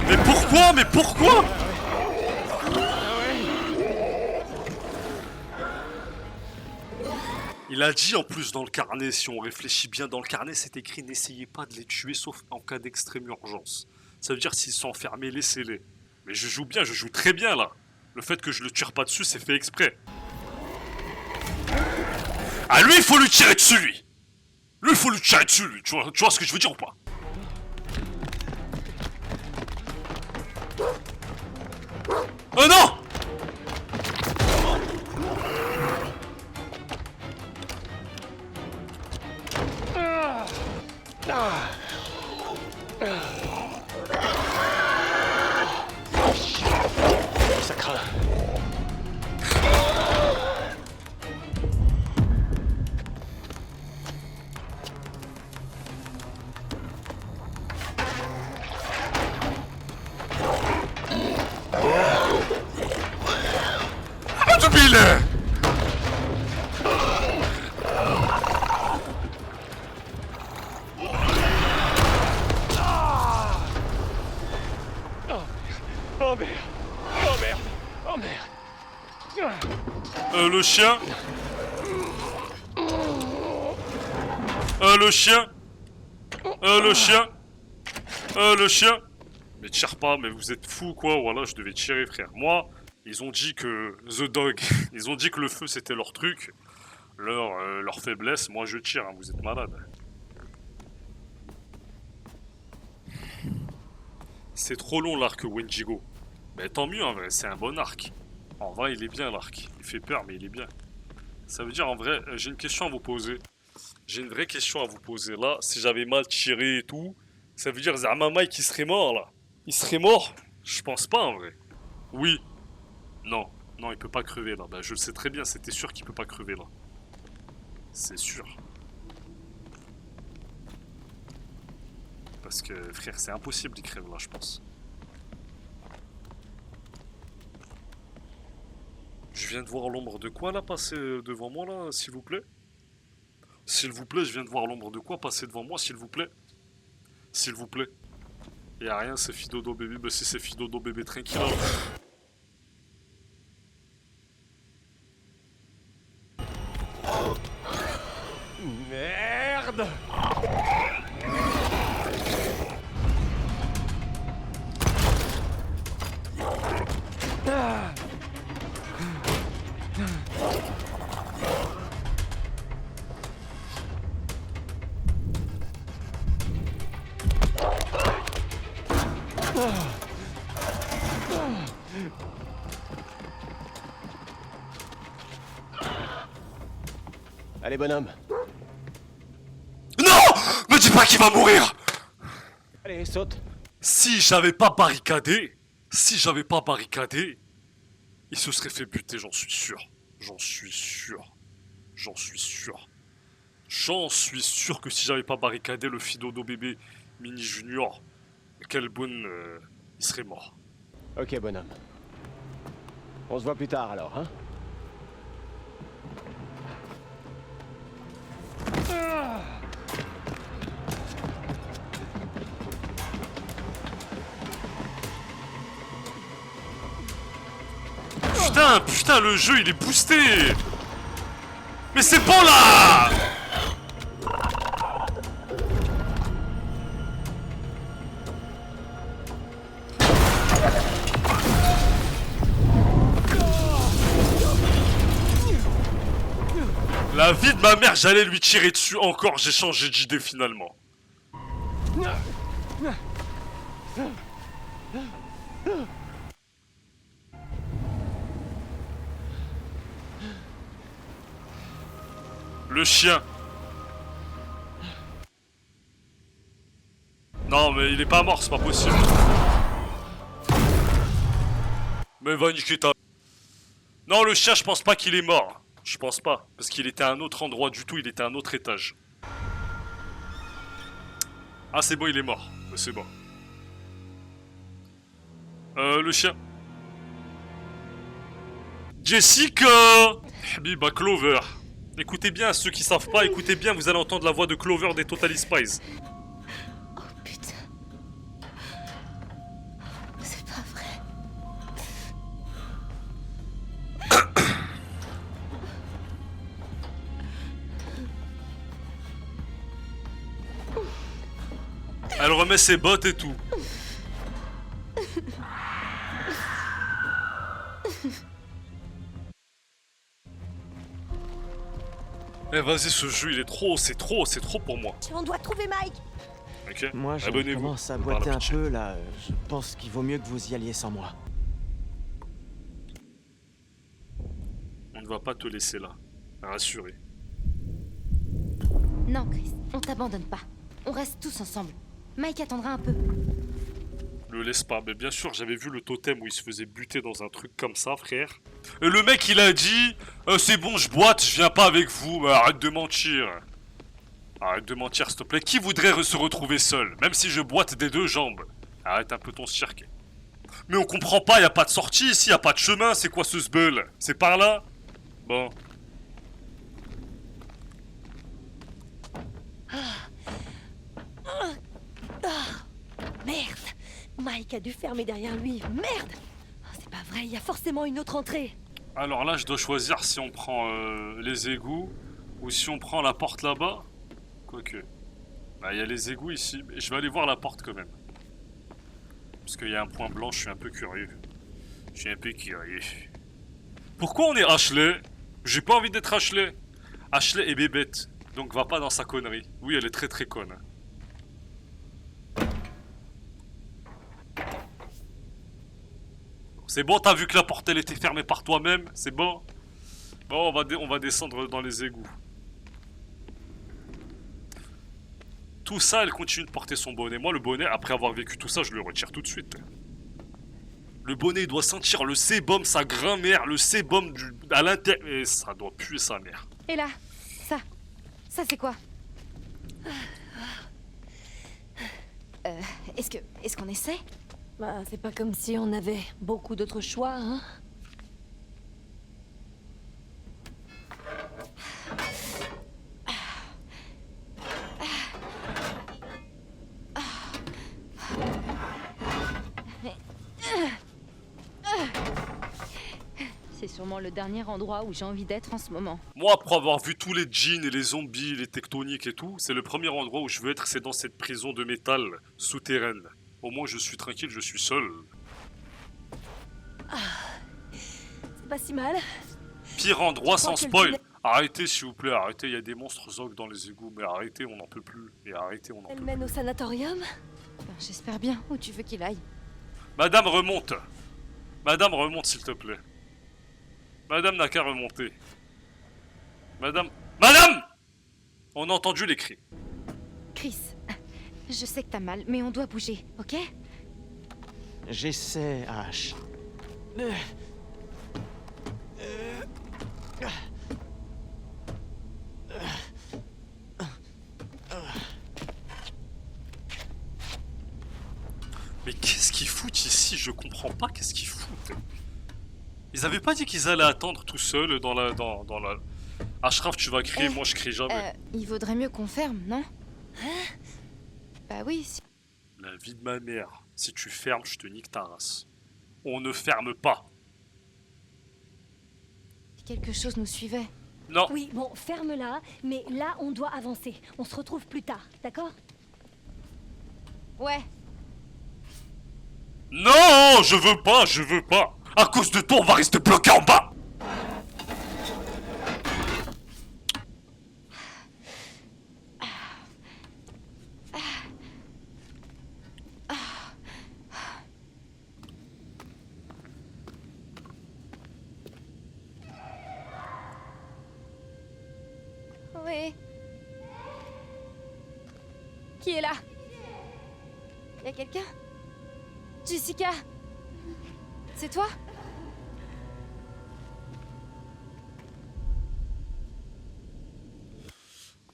Mais pourquoi? Mais pourquoi? Il a dit en plus dans le carnet, si on réfléchit bien dans le carnet, c'est écrit n'essayez pas de les tuer sauf en cas d'extrême urgence. Ça veut dire s'ils sont enfermés, laissez-les. Mais je joue bien, je joue très bien là. Le fait que je le tire pas dessus, c'est fait exprès. Ah lui, il faut lui tirer dessus lui. Lui, il faut lui tirer dessus lui. Tu vois ce que je veux dire ou pas? Oh non! Ça craint. Débile! Le chien. Le chien. Le chien. Le chien. Mais tire pas, mais vous êtes fous quoi. Voilà, je devais tirer, frère. Moi, ils ont dit que The Dog, ils ont dit que le feu c'était leur truc, leur faiblesse. Moi je tire, hein, vous êtes malades. C'est trop long l'arc Wendigo. Mais tant mieux en vrai, c'est un bon arc. En vrai il est bien l'arc. Il fait peur mais il est bien. Ça veut dire en vrai, j'ai une question à vous poser. J'ai une vraie question à vous poser là. Si j'avais mal tiré et tout, ça veut dire Zama Mike il serait mort là. Il serait mort? Je pense pas en vrai. Oui. Non. Non il peut pas crever là. Bah je le sais très bien, c'était sûr qu'il peut pas crever là. C'est sûr. Parce que frère c'est impossible d'y crève là je pense. Je viens de voir l'ombre de quoi là passer devant moi là, s'il vous plaît? S'il vous plaît, je viens de voir l'ombre de quoi passer devant moi, s'il vous plaît? S'il vous plaît. Y'a rien, c'est Fidodo bébé, bah si c'est Fidodo bébé tranquille. Merde! Allez, bonhomme. Non! Me dis pas qu'il va mourir! Allez, saute. Si j'avais pas barricadé, il se serait fait buter, j'en suis sûr. J'en suis sûr. J'en suis sûr. J'en suis sûr que si j'avais pas barricadé le Fidodo bébé Mini Junior, quel bonne, il serait mort. Ok, bonhomme. On se voit plus tard alors, hein? Putain, le jeu il est boosté! Mais c'est bon là! La vie de ma mère, j'allais lui tirer dessus encore, j'ai changé d'idée finalement. Le chien. Non mais il est pas mort, c'est pas possible. Mais va niquer ta... Non le chien je pense pas qu'il est mort. Je pense pas. Parce qu'il était à un autre endroit du tout, il était à un autre étage. Ah c'est bon il est mort. C'est bon. Le chien. Jessica Habiba Clover. Écoutez bien, ceux qui savent pas, écoutez bien, vous allez entendre la voix de Clover des Totally Spies. Oh putain. C'est pas vrai. Elle remet ses bottes et tout. Eh vas-y ce jeu il est trop, c'est trop pour moi. On doit trouver Mike. Ok. Moi, je abonnez-vous. commence à Par boiter la un pitié. peu, là. Je pense qu'il vaut mieux que vous y alliez sans moi. On ne va pas te laisser là. Rassuré. Non, Chris, on t'abandonne pas. On reste tous ensemble. Mike attendra un peu. Le laisse pas, mais bien sûr j'avais vu le totem où il se faisait buter dans un truc comme ça frère. Et le mec il a dit c'est bon je boite, je viens pas avec vous, mais arrête de mentir. Arrête de mentir s'il te plaît, qui voudrait se retrouver seul, même si je boite des deux jambes. Arrête un peu ton cirque. Mais on comprend pas, y a pas de sortie ici, y a pas de chemin, c'est quoi ce sbeul? C'est par là? Bon. Merde. Mike a dû fermer derrière lui. Merde. Oh, c'est pas vrai, il y a forcément une autre entrée. Alors là, je dois choisir si on prend les égouts ou si on prend la porte là-bas. Quoique. Bah, il y a les égouts ici. Mais je vais aller voir la porte quand même. Parce qu'il y a un point blanc, je suis un peu curieux. Je suis un peu curieux. Pourquoi on est Ashley? J'ai pas envie d'être Ashley. Ashley est bébête. Donc va pas dans sa connerie. Oui, elle est très très conne. C'est bon, t'as vu que la porte elle était fermée par toi-même? C'est bon? Bon, on va descendre dans les égouts. Tout ça, elle continue de porter son bonnet. Moi, le bonnet, après avoir vécu tout ça, je le retire tout de suite. Le bonnet, il doit sentir le sébum, sa grand-mère, le sébum à l'intérieur. Et ça doit puer sa mère. Et là, ça c'est quoi? Est-ce qu'on essaie? Bah, c'est pas comme si on avait beaucoup d'autres choix, hein. C'est sûrement le dernier endroit où j'ai envie d'être en ce moment. Moi, après avoir vu tous les djinns et les zombies, les tectoniques et tout, c'est le premier endroit où je veux être, c'est dans cette prison de métal souterraine. Au moins, je suis tranquille, je suis seul. C'est pas si mal. Pire endroit Je crois sans que le spoil. tunnel- Arrêtez, s'il vous plaît, arrêtez. Il y a des monstres zog dans les égouts, mais arrêtez, on n'en peut plus. Et arrêtez, on n'en peut Elle plus. mène au sanatorium. Enfin, j'espère bien. Où tu veux qu'il aille? Madame, remonte. Madame, remonte, s'il te plaît. Madame n'a qu'à remonter. Madame... Madame! On a entendu les cris. Chris, je sais que t'as mal, mais on doit bouger, ok? J'essaie, Ash. Mais qu'est-ce qu'ils foutent ici? Je comprends pas qu'est-ce qu'ils foutent. Ils avaient pas dit qu'ils allaient attendre tout seuls dans la... Ashraf, tu vas crier, moi je crie jamais. Il vaudrait mieux qu'on ferme, non? Bah oui, si... La vie de ma mère. Si tu fermes, je te nique ta race. On ne ferme pas. quelque chose nous suivait. Non. Oui, bon, ferme-la, mais là, on doit avancer. On se retrouve plus tard, d'accord? Ouais. Non, je veux pas, je veux pas. À cause de toi, on va rester bloqué en bas. Oui. Qui est là? Y a quelqu'un? Jessica? C'est toi?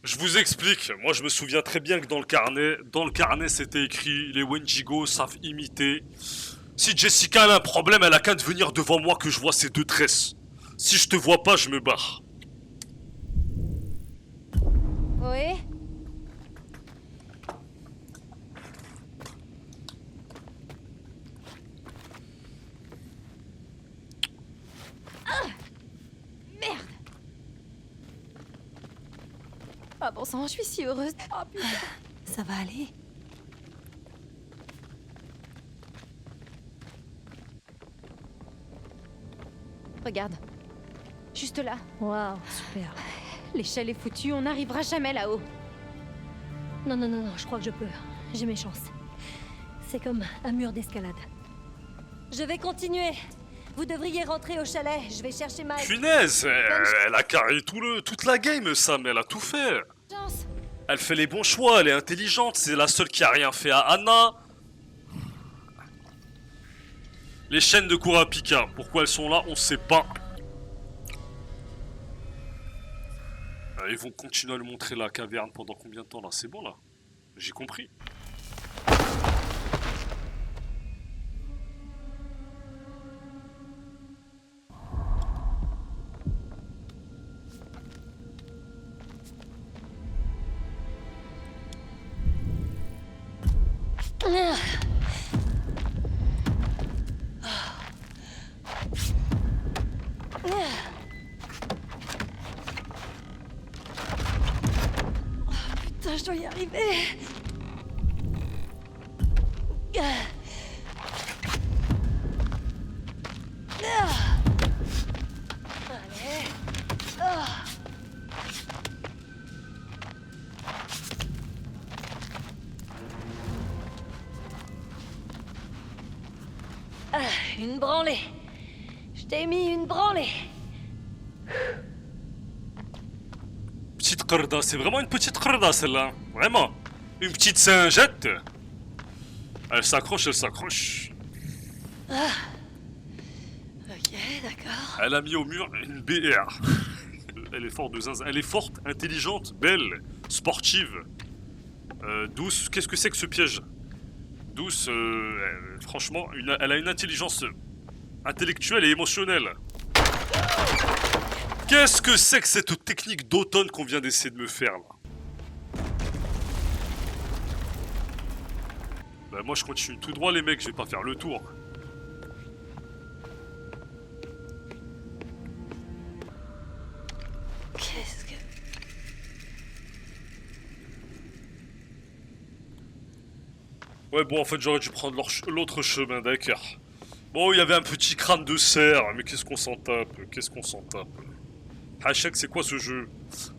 Je vous explique, moi je me souviens très bien que dans le carnet c'était écrit les Wendigo savent imiter. Si Jessica a un problème, elle a qu'à venir devant moi que je vois ses deux tresses. Si je te vois pas, je me barre. Oui. Ah! Merde! Ah bon sang, je suis si heureuse. Oh putain. Ça va aller? Regarde. Juste là. Waouh, super. L'échelle est foutue, on n'arrivera jamais là-haut. Non, non, non, non, je crois que je peux. J'ai mes chances. C'est comme un mur d'escalade. Je vais continuer. Vous devriez rentrer au chalet. Je vais chercher Mike. Punaise, elle a carré toute la game, Sam, elle a tout fait. Chance. Elle fait les bons choix, elle est intelligente, c'est la seule qui a rien fait à Anna. Les chaînes de Kurapika, pourquoi elles sont là, on sait pas. Ils vont continuer à nous montrer la caverne pendant combien de temps là? C'est bon là? J'ai compris. Putain, je dois y arriver. Allez. Une branlée. Je t'ai mis une branlée. Petite corda, c'est vraiment une petite corda celle-là. Vraiment. Une petite singette. Elle s'accroche, elle s'accroche. Ok, d'accord. Elle a mis au mur une BR. Elle est forte de zinzin. Elle est forte, intelligente, belle, sportive. Douce. Qu'est-ce que c'est que ce piège? Douce, franchement, elle a une intelligence intellectuelle et émotionnelle. Qu'est-ce que c'est que cette technique d'automne qu'on vient d'essayer de me faire là? Bah moi je continue tout droit les mecs, je vais pas faire le tour. Qu'est-ce que... Ouais bon en fait j'aurais dû prendre l'autre chemin, d'accord. Bon il y avait un petit crâne de cerf, mais qu'est-ce qu'on s'en tape? Qu'est-ce qu'on s'en tape? Hachek c'est quoi ce jeu?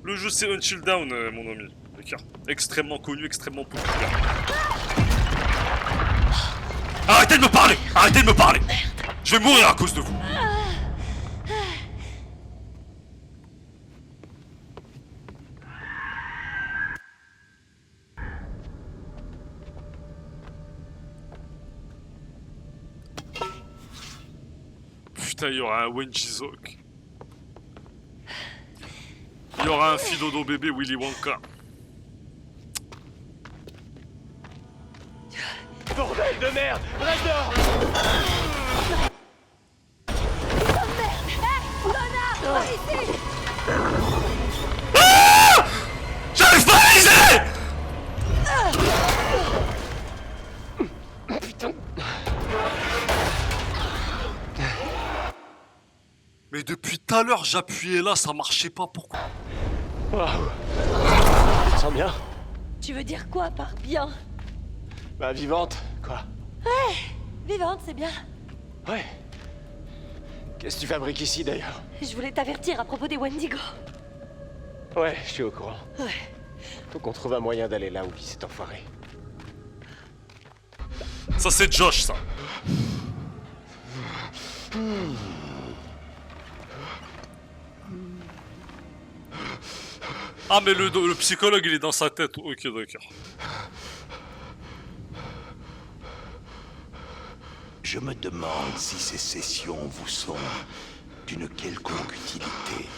Le jeu c'est Until Dawn mon ami, d'accord. Extrêmement connu, extrêmement populaire. Arrêtez de me parler! Arrêtez de me parler! Je vais mourir à cause de vous! Putain, il y aura un Wenjizok. Il y aura un Fidodo bébé Willy Wonka. Bordel de merde! Reste dehors! J'arrive pas à réaliser! Putain! Mais depuis tout à l'heure, j'appuyais là, ça marchait pas, pourquoi? Waouh! Tu te sens bien? Tu veux dire quoi par bien? Bah, vivante, quoi. Vivante, c'est bien. Ouais. Qu'est-ce que tu fabriques ici, d'ailleurs? Je voulais t'avertir à propos des Wendigo. Ouais, je suis au courant. Ouais. Faut qu'on trouve un moyen d'aller là où vit cet enfoiré. Ça c'est Josh, ça. Ah mais le psychologue il est dans sa tête, ok d'accord. Je me demande si ces sessions vous sont d'une quelconque utilité.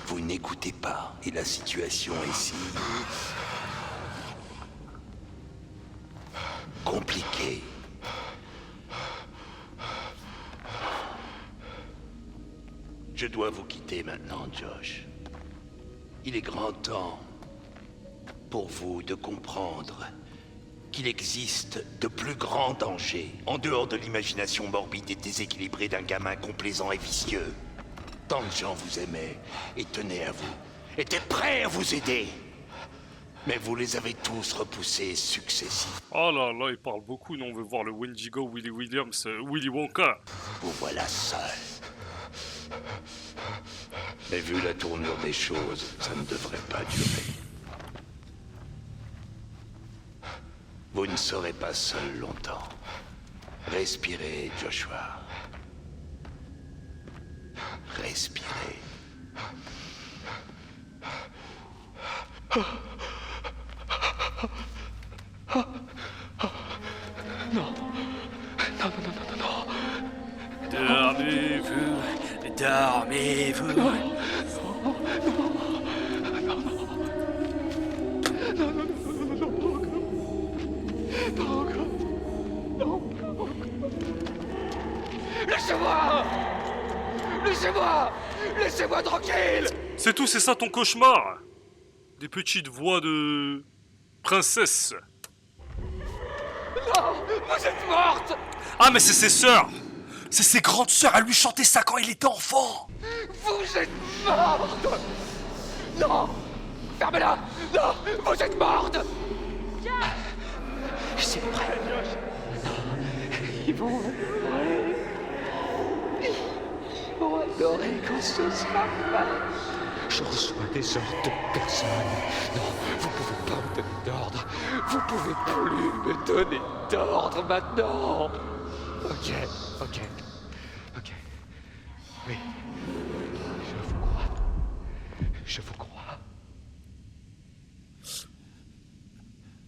Vous n'écoutez pas, et la situation est si... compliquée. Je dois vous quitter maintenant, Josh. Il est grand temps pour vous de comprendre qu'il existe de plus grands dangers en dehors de l'imagination morbide et déséquilibrée d'un gamin complaisant et vicieux. Tant de gens vous aimaient et tenaient à vous, étaient prêts à vous aider. Mais vous les avez tous repoussés successivement. Oh là là, il parle beaucoup, non, on veut voir le Wendigo, Willy Williams, Willy Wonka. Vous voilà seul. Mais vu la tournure des choses, ça ne devrait pas durer. Vous ne serez pas seul longtemps. Respirez, Joshua. Respirez. Dormez-vous, dormez-vous. Laissez-moi! Laissez-moi! Laissez-moi tranquille! C'est tout, c'est ça ton cauchemar? Des petites voix de... princesse. Non! Vous êtes morte! Ah mais c'est ses sœurs. C'est ses grandes sœurs, elle lui chantait ça quand il était enfant. Vous êtes morte! Non! Fermez-la! Non! Vous êtes morte! C'est vrai. Non. Ils vont adorer. Ils vont adorer quand ce sera fait. Je reçois des ordres de personne. Non, vous pouvez pas me donner d'ordre. Vous pouvez plus me donner d'ordre maintenant. Ok. Oui. Je vous crois. Je vous crois.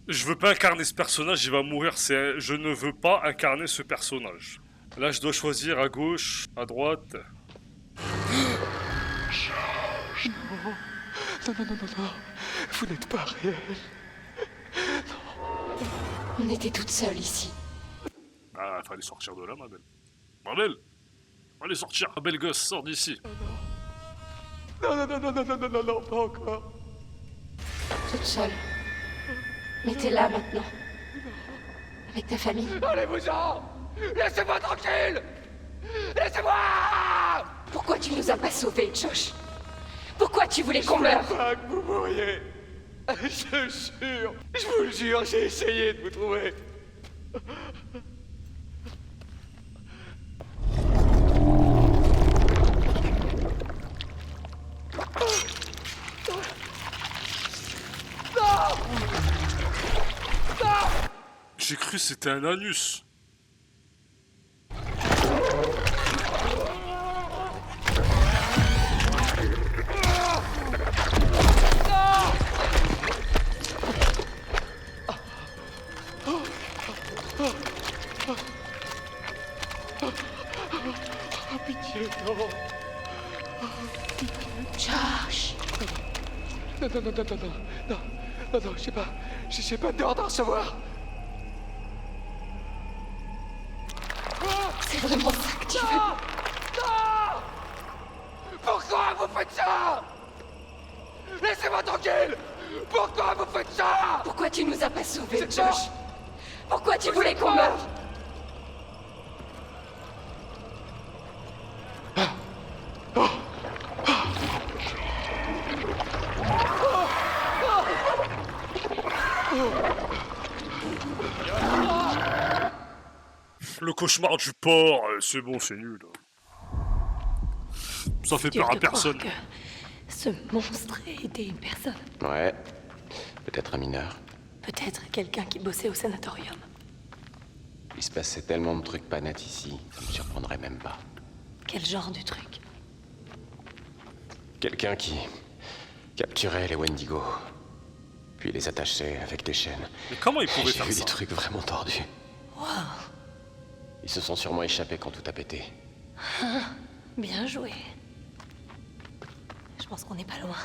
Je veux pas incarner ce personnage, il va mourir. Je ne veux pas incarner ce personnage. Là, je dois choisir à gauche, à droite. Non. Vous n'êtes pas réel. On était toutes seules ici. Ah, fallait sortir de là, ma belle. Ma belle! Allez sortir, ma belle gosse, sors d'ici. Non, pas encore. Toute seule. Mais t'es là maintenant. Avec ta famille. Allez-vous-en! Laissez-moi tranquille! Laissez-moi! Pourquoi tu nous as pas sauvés, Josh? Pourquoi tu voulais qu'on meure? Pas que vous mouriez. Je vous le jure, j'ai essayé de vous trouver. J'ai cru que c'était un anus. Pitié, non. Josh! Non, j'ai pas d'ordre à recevoir. C'est vraiment ça que tu veux? Non! Pourquoi vous faites ça? Laissez-moi tranquille! Pourquoi vous faites ça? Pourquoi tu nous as pas sauvés, C'est Josh? pas- Pourquoi tu voulais qu'on meure? Le cauchemar du porc, c'est bon, c'est nul. Ça fait Dur peur à de croire personne. que ce monstre était une personne. Ouais. Peut-être un mineur. Peut-être quelqu'un qui bossait au sanatorium. Il se passait tellement de trucs pas nets ici, ça me surprendrait même pas. Quel genre de truc? Quelqu'un qui capturait les Wendigo, puis les attachait avec des chaînes. Mais comment il pouvait J'ai faire vu ça? des trucs vraiment tordus. Ils se sont sûrement échappés quand tout a pété. Bien joué. Je pense qu'on n'est pas loin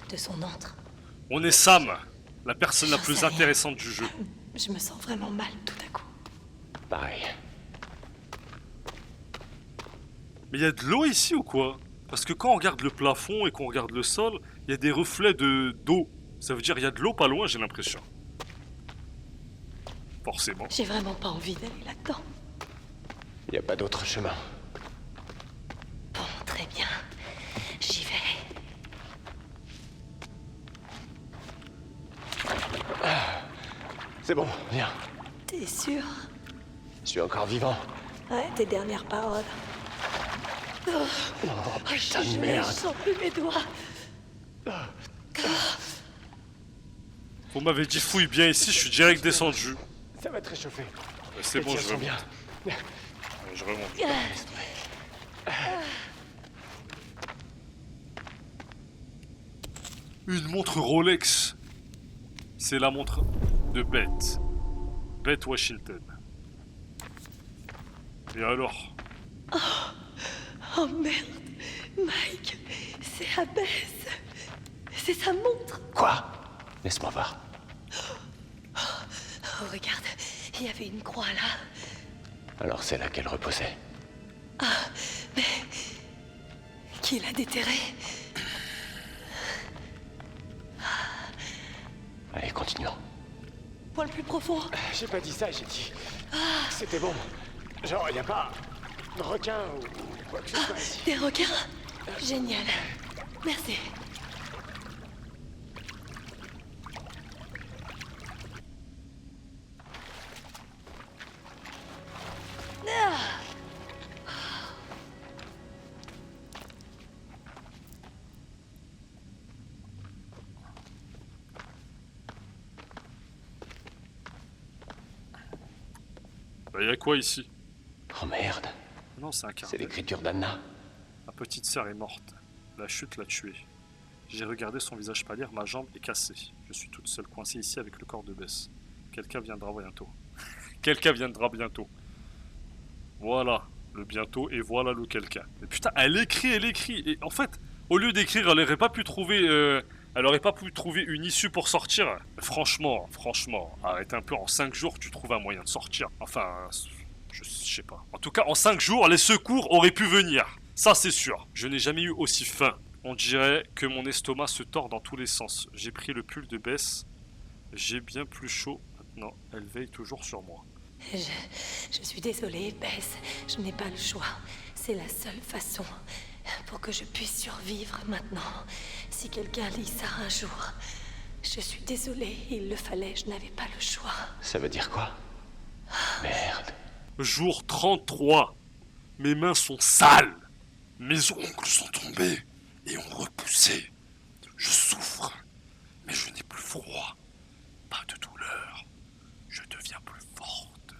de son antre. On est Sam, la personne la J'en plus sais rien. intéressante du jeu. Je me sens vraiment mal tout à coup. Pareil. Mais il y a de l'eau ici ou quoi? Parce que quand on regarde le plafond et qu'on regarde le sol, il y a des reflets d'eau. Ça veut dire qu'il y a de l'eau pas loin, j'ai l'impression. Forcément. J'ai vraiment pas envie d'aller là-dedans. Y a pas d'autre chemin. Bon, très bien. J'y vais. C'est bon, viens. T'es sûr? Je suis encore vivant. Ouais, tes dernières paroles. Oh putain de Je merde. sens plus mes doigts. Vous m'avez dit fouille bien ici, je suis direct descendu. Ça va te réchauffer. C'est bon, tiens je sont bien. remonte. Ouais, je remonte. Une montre Rolex. C'est la montre de Beth. Beth Washington. Et alors? Oh merde. Mike, c'est Abbess. C'est sa montre. Quoi? Laisse-moi voir. Oh, regarde, il y avait une croix là. Alors c'est là qu'elle reposait. Mais qui l'a déterré? Allez, continuons. Point le plus profond. J'ai pas dit ça, j'ai dit. C'était bon. Genre, y a pas de requin ou quoi que ce soit ici. Des requins. Génial. Merci. Bah, y a quoi ici? Oh merde, Non, c'est un c'est carnet. l'écriture d'Anna. Ma petite sœur est morte. La chute l'a tuée. J'ai regardé son visage pâlir, ma jambe est cassée. Je suis toute seule coincée ici avec le corps de Bess. Quelqu'un viendra bientôt. Quelqu'un viendra bientôt. Voilà, le bientôt et voilà le quelqu'un. Mais putain, elle écrit. Et en fait, au lieu d'écrire, elle aurait pas pu trouver... Elle aurait pas pu trouver une issue pour sortir. Franchement, arrête un peu. En 5 jours, tu trouves un moyen de sortir. Enfin, je sais pas. En tout cas, en 5 jours, les secours auraient pu venir. Ça, c'est sûr. Je n'ai jamais eu aussi faim. On dirait que mon estomac se tord dans tous les sens. J'ai pris le pull de Bess. J'ai bien plus chaud. Maintenant, elle veille toujours sur moi. Je suis désolée, Bess. Je n'ai pas le choix. C'est la seule façon pour que je puisse survivre maintenant. Si quelqu'un lit ça un jour, je suis désolée. Il le fallait, je n'avais pas le choix. Ça veut dire quoi? Merde. Jour 33. Mes mains sont sales. Mes ongles sont tombés et ont repoussé. Je souffre, mais je n'ai plus froid. Pas de douleur. Je deviens plus forte.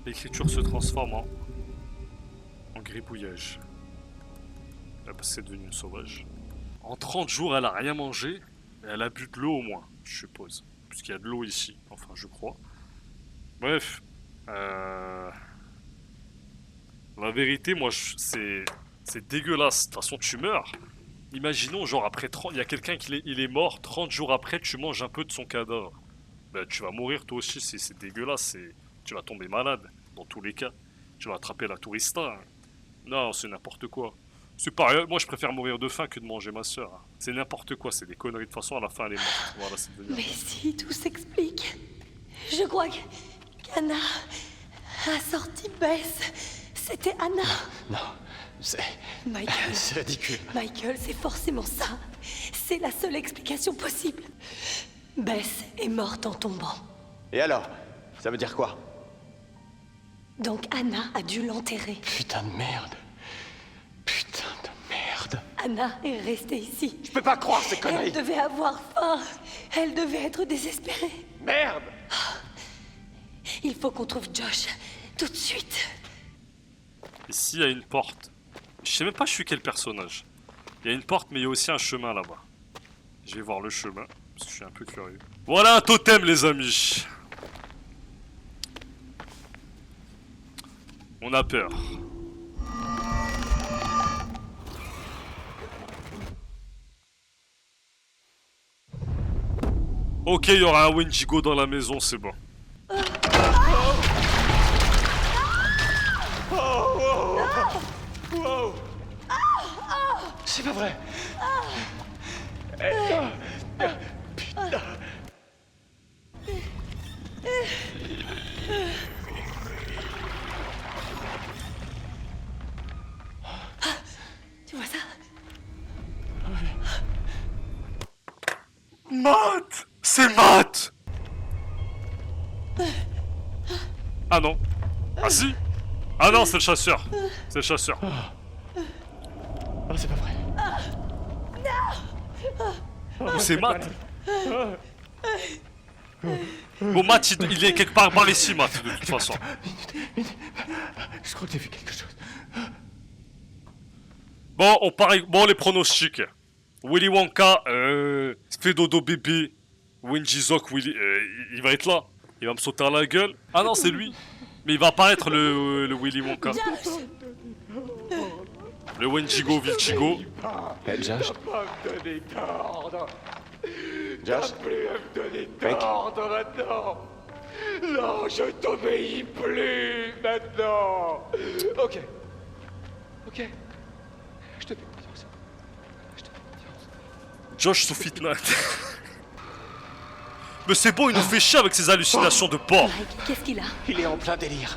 L'écriture se transforme en gribouillage. Là, parce que c'est devenu une sauvage. En 30 jours, elle a rien mangé. Et elle a bu de l'eau au moins, je suppose. Puisqu'il y a de l'eau ici. Enfin, je crois. Bref. La vérité, moi, c'est dégueulasse. De toute façon, tu meurs. Imaginons, genre, après 30... Il y a quelqu'un qui est mort. 30 jours après, tu manges un peu de son cadavre. Ben, tu vas mourir, toi aussi. C'est dégueulasse. Tu vas tomber malade, dans tous les cas. Tu vas attraper la tourista. Hein. Non, c'est n'importe quoi. C'est pareil. Moi, je préfère mourir de faim que de manger ma soeur. Hein. C'est n'importe quoi. C'est des conneries. De toute façon, à la fin, elle est morte. Voilà, c'est devenu... Mais si, tout s'explique. Je crois qu'Anna a sorti Bess. C'était Anna. Non, c'est... Michael. C'est ridicule. Michael, c'est forcément ça. C'est la seule explication possible. Bess est morte en tombant. Et alors? Ça veut dire quoi? Donc Anna a dû l'enterrer. Putain de merde. Putain de merde. Anna est restée ici. Je peux pas croire ces conneries. Elle devait avoir faim. Elle devait être désespérée. Merde. Il faut qu'on trouve Josh. Tout de suite. Ici, il y a une porte. Je sais même pas je suis quel personnage. Il y a une porte, mais il y a aussi un chemin là-bas. Je vais voir le chemin, parce que je suis un peu curieux. Voilà un totem, les amis. On a peur. Ok, il y aura un Wendigo dans la maison, c'est bon. C'est pas vrai. Putain. Tu vois ça? Matt! C'est Matt! Ah non. Ah si! Ah non, c'est le chasseur. C'est le chasseur. Oh, c'est pas vrai. Oh, c'est Matt. Bon, Matt, il est quelque part par ici, Matt, de toute façon. Je crois que j'ai vu quelque chose. Bon, on parie. Bon, les pronostics. Willy Wonka, fait dodo bébé. Wendy Zok, Willy, il va être là. Il va me sauter à la gueule. Ah non, c'est lui. Mais il va apparaître le Willy Wonka. Le Wendigo, Vilchigo. Hey, Josh. Pas me donner d'ordre. Josh. T'as plus à me donner Mec. d'ordre maintenant. Non, je t'obéis plus maintenant. Ok. Ok. Je te fais confiance. Je te fais confiance. Josh Soufitna. Mais c'est bon, il nous fait chier avec ses hallucinations de porc. Mike, qu'est-ce qu'il a? Il est en plein délire.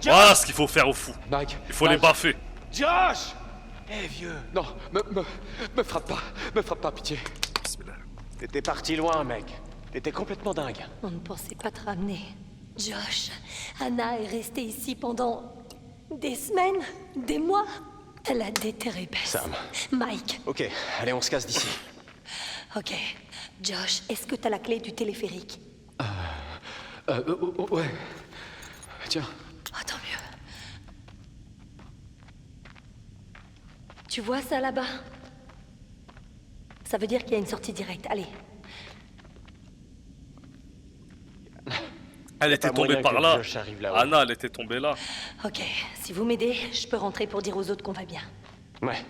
Voilà ce qu'il faut faire au fou. Mike. Il faut les baffer. Josh! Eh vieux. Non, me frappe pas. Me frappe pas, pitié. Bismillah. T'étais parti loin, mec. T'étais complètement dingue. On ne pensait pas te ramener. Josh, Anna est restée ici pendant des semaines, des mois. Elle a déterré Bess. Sam. Mike, Ok, allez, on se casse d'ici. ok. Josh, est-ce que t'as la clé du téléphérique? Ouais. Tiens. Oh, tant mieux. Tu vois ça là-bas? Ça veut dire qu'il y a une sortie directe. Allez. Elle était tombée par là. Anna, elle était tombée là. Ok, si vous m'aidez, je peux rentrer pour dire aux autres qu'on va bien. Ouais,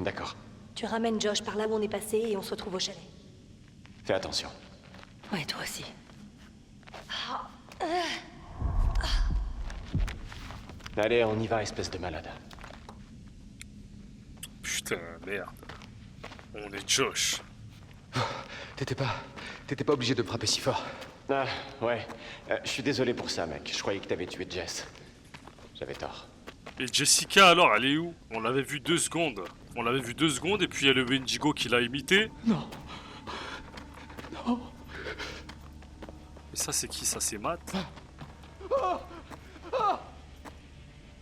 d'accord. Tu ramènes Josh par là où on est passé et on se retrouve au chalet. Fais attention. Ouais, toi aussi. Allez, on y va, espèce de malade. Putain, merde. On est Josh. T'étais pas obligé de me frapper si fort. Ah, ouais. Je suis désolé pour ça, mec. Je croyais que t'avais tué Jess. J'avais tort. Et Jessica, alors, elle est où? On l'avait vu 2 secondes. On l'avait vu 2 secondes, et puis il y a le Wendigo qui l'a imité. Non. Non. Et ça, c'est qui, ça? C'est Matt?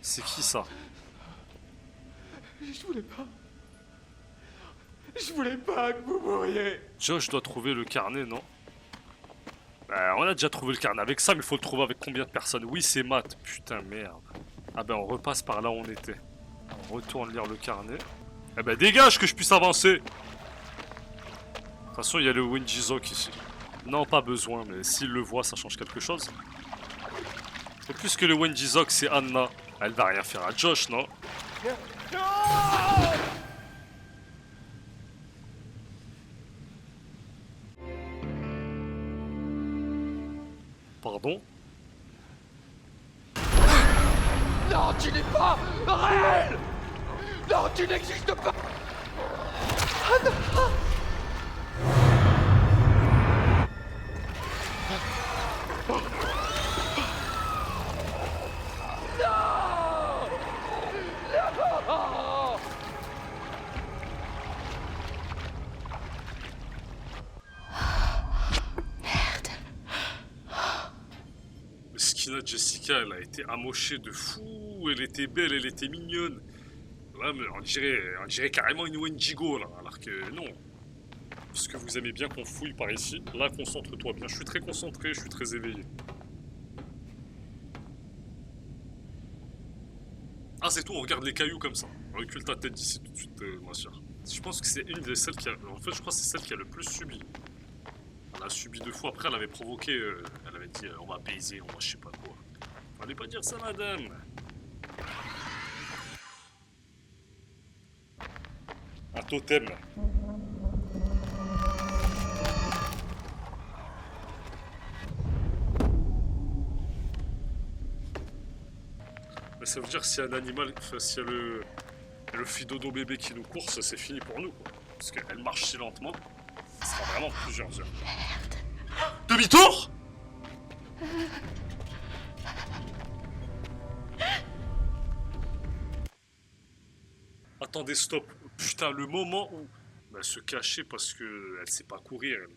C'est qui, ça? Je voulais pas que vous mouriez. Josh doit trouver le carnet, non? On a déjà trouvé le carnet avec ça, mais il faut le trouver avec combien de personnes? Oui, c'est Matt. Putain, merde. Ah ben, on repasse par là où on était. On retourne lire le carnet. Eh ben, dégage que je puisse avancer! De toute façon, il y a le Wenjizok ici. Non, pas besoin, mais s'il le voit, ça change quelque chose. Et puisque le Wenjizok, c'est Anna, elle va rien faire à Josh, non? Pardon? Non, tu n'es pas réel. Non, tu n'existes pas. Skina Jessica, elle a été amochée de fou, elle était belle, elle était mignonne. Là, mais on dirait carrément une Wendigo, là, alors que non. Parce que vous aimez bien qu'on fouille par ici, là, concentre-toi bien. Je suis très concentré, je suis très éveillé. Ah, c'est tout, on regarde les cailloux comme ça. Recule ta tête d'ici tout de suite, ma soeur. Je pense que c'est une des celles qui a... En fait, je crois que c'est celle qui a le plus subi. Elle a subi 2 fois, après elle avait provoqué, elle avait dit on va baiser, on va je sais pas quoi. Fallait pas dire ça, madame. Un totem. Mais ça veut dire que si un animal, enfin, si y a le fidodo bébé qui nous course, c'est fini pour nous, quoi. Parce qu'elle marche si lentement, ça sera vraiment plusieurs heures. Demi-tour! Attendez, stop. Putain, le moment où... elle se cachait parce que elle sait pas courir, elle.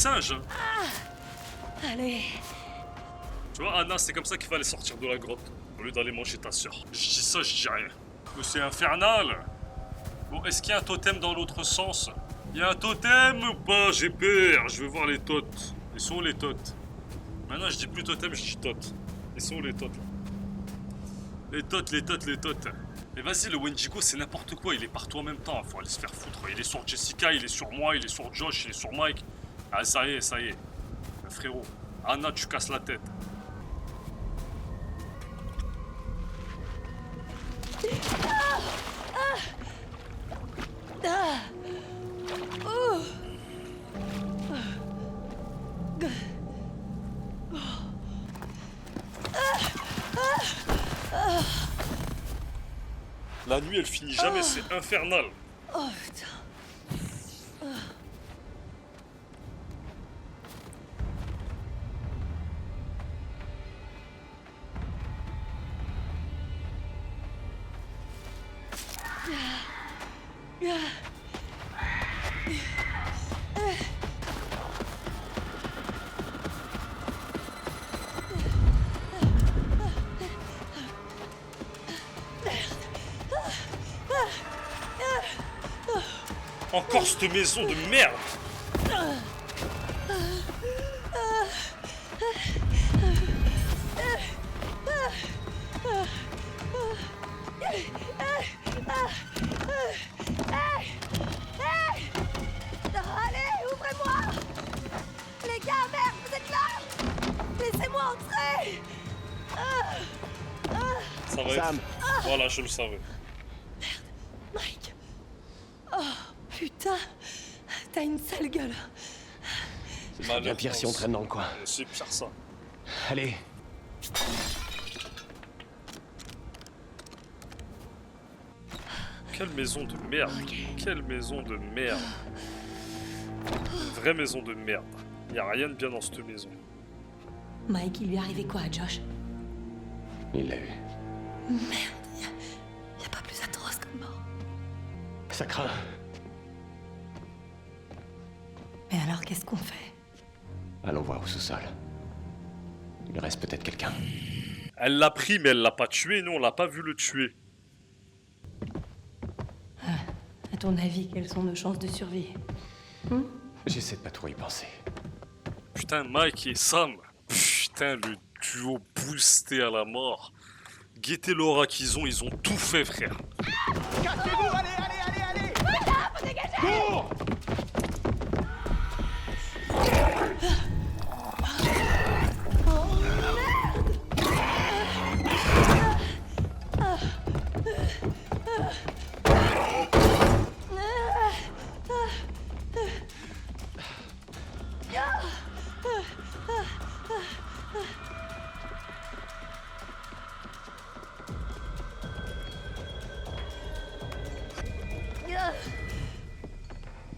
singe. Hein. Allez. Tu vois, Anna, c'est comme ça qu'il fallait sortir de la grotte, au lieu d'aller manger ta soeur. Je dis ça, je dis rien. Mais c'est infernal. Bon, est-ce qu'il y a un totem dans l'autre sens? Il y a un totem ou pas? J'ai peur, je veux voir les totes. Ils sont où les totes? Maintenant, je dis plus totem, je dis totes. Ils sont où les totes là? Les totes, les totes, les totes. Mais vas-y, le Wendigo, c'est n'importe quoi, il est partout en même temps, faut aller se faire foutre. Il est sur Jessica, il est sur moi, il est sur Josh, il est sur Mike. Ah, ça y est, ça y est. Frérot, Anna, tu casses la tête. La nuit, elle finit jamais, c'est infernal. Oh putain. Encore cette maison de merde. Allez, ouvrez-moi! Les gars, merde, vous êtes là? Laissez-moi entrer! Ça va Sam. être... Voilà, je le savais. Mike! Oh, putain! T'as une sale gueule! C'est bien pire si on traîne dans le coin. C'est pire ça. Allez. Quelle maison de merde. Quelle maison de merde. Une vraie maison de merde. Y a rien de bien dans cette maison. Mike, il lui est arrivé quoi à Josh? Il l'a eu. Merde, y a pas plus atroce comme mort. Ça craint. Mais alors, qu'est-ce qu'on fait? Allons voir au sous-sol. Il reste peut-être quelqu'un. Elle l'a pris, mais elle l'a pas tué. Nous, on l'a pas vu le tuer. À ton avis, quelles sont nos chances de survie? J'essaie de pas trop y penser. Putain, Mike et Sam. Putain, le duo boosté à la mort. Guettez l'aura qu'ils ont, ils ont tout fait, frère. Cassez-vous, allez, allez, allez, allez! Faut dégager! Cours!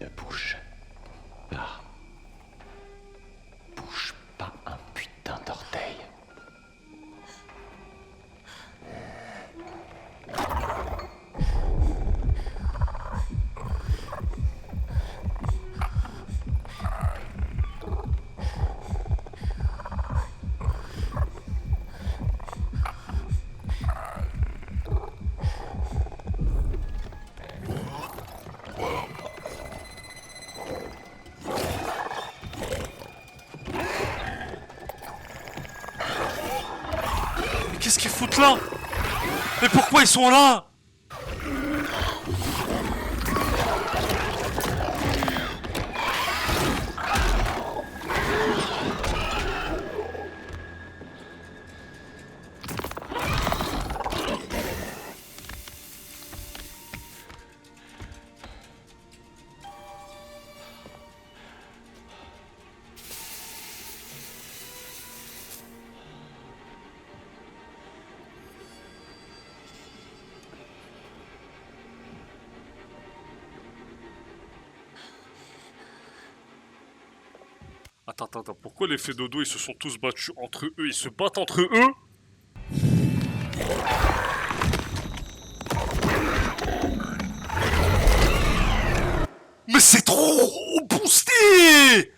Ne bouge pas. Bouge pas un putain d'orteil. Mais qu'est-ce qu'ils foutent là? Mais pourquoi ils sont là? Attends, pourquoi les Fédodo ils se sont tous battus entre eux? Ils se battent entre eux? Mais c'est trop boosté!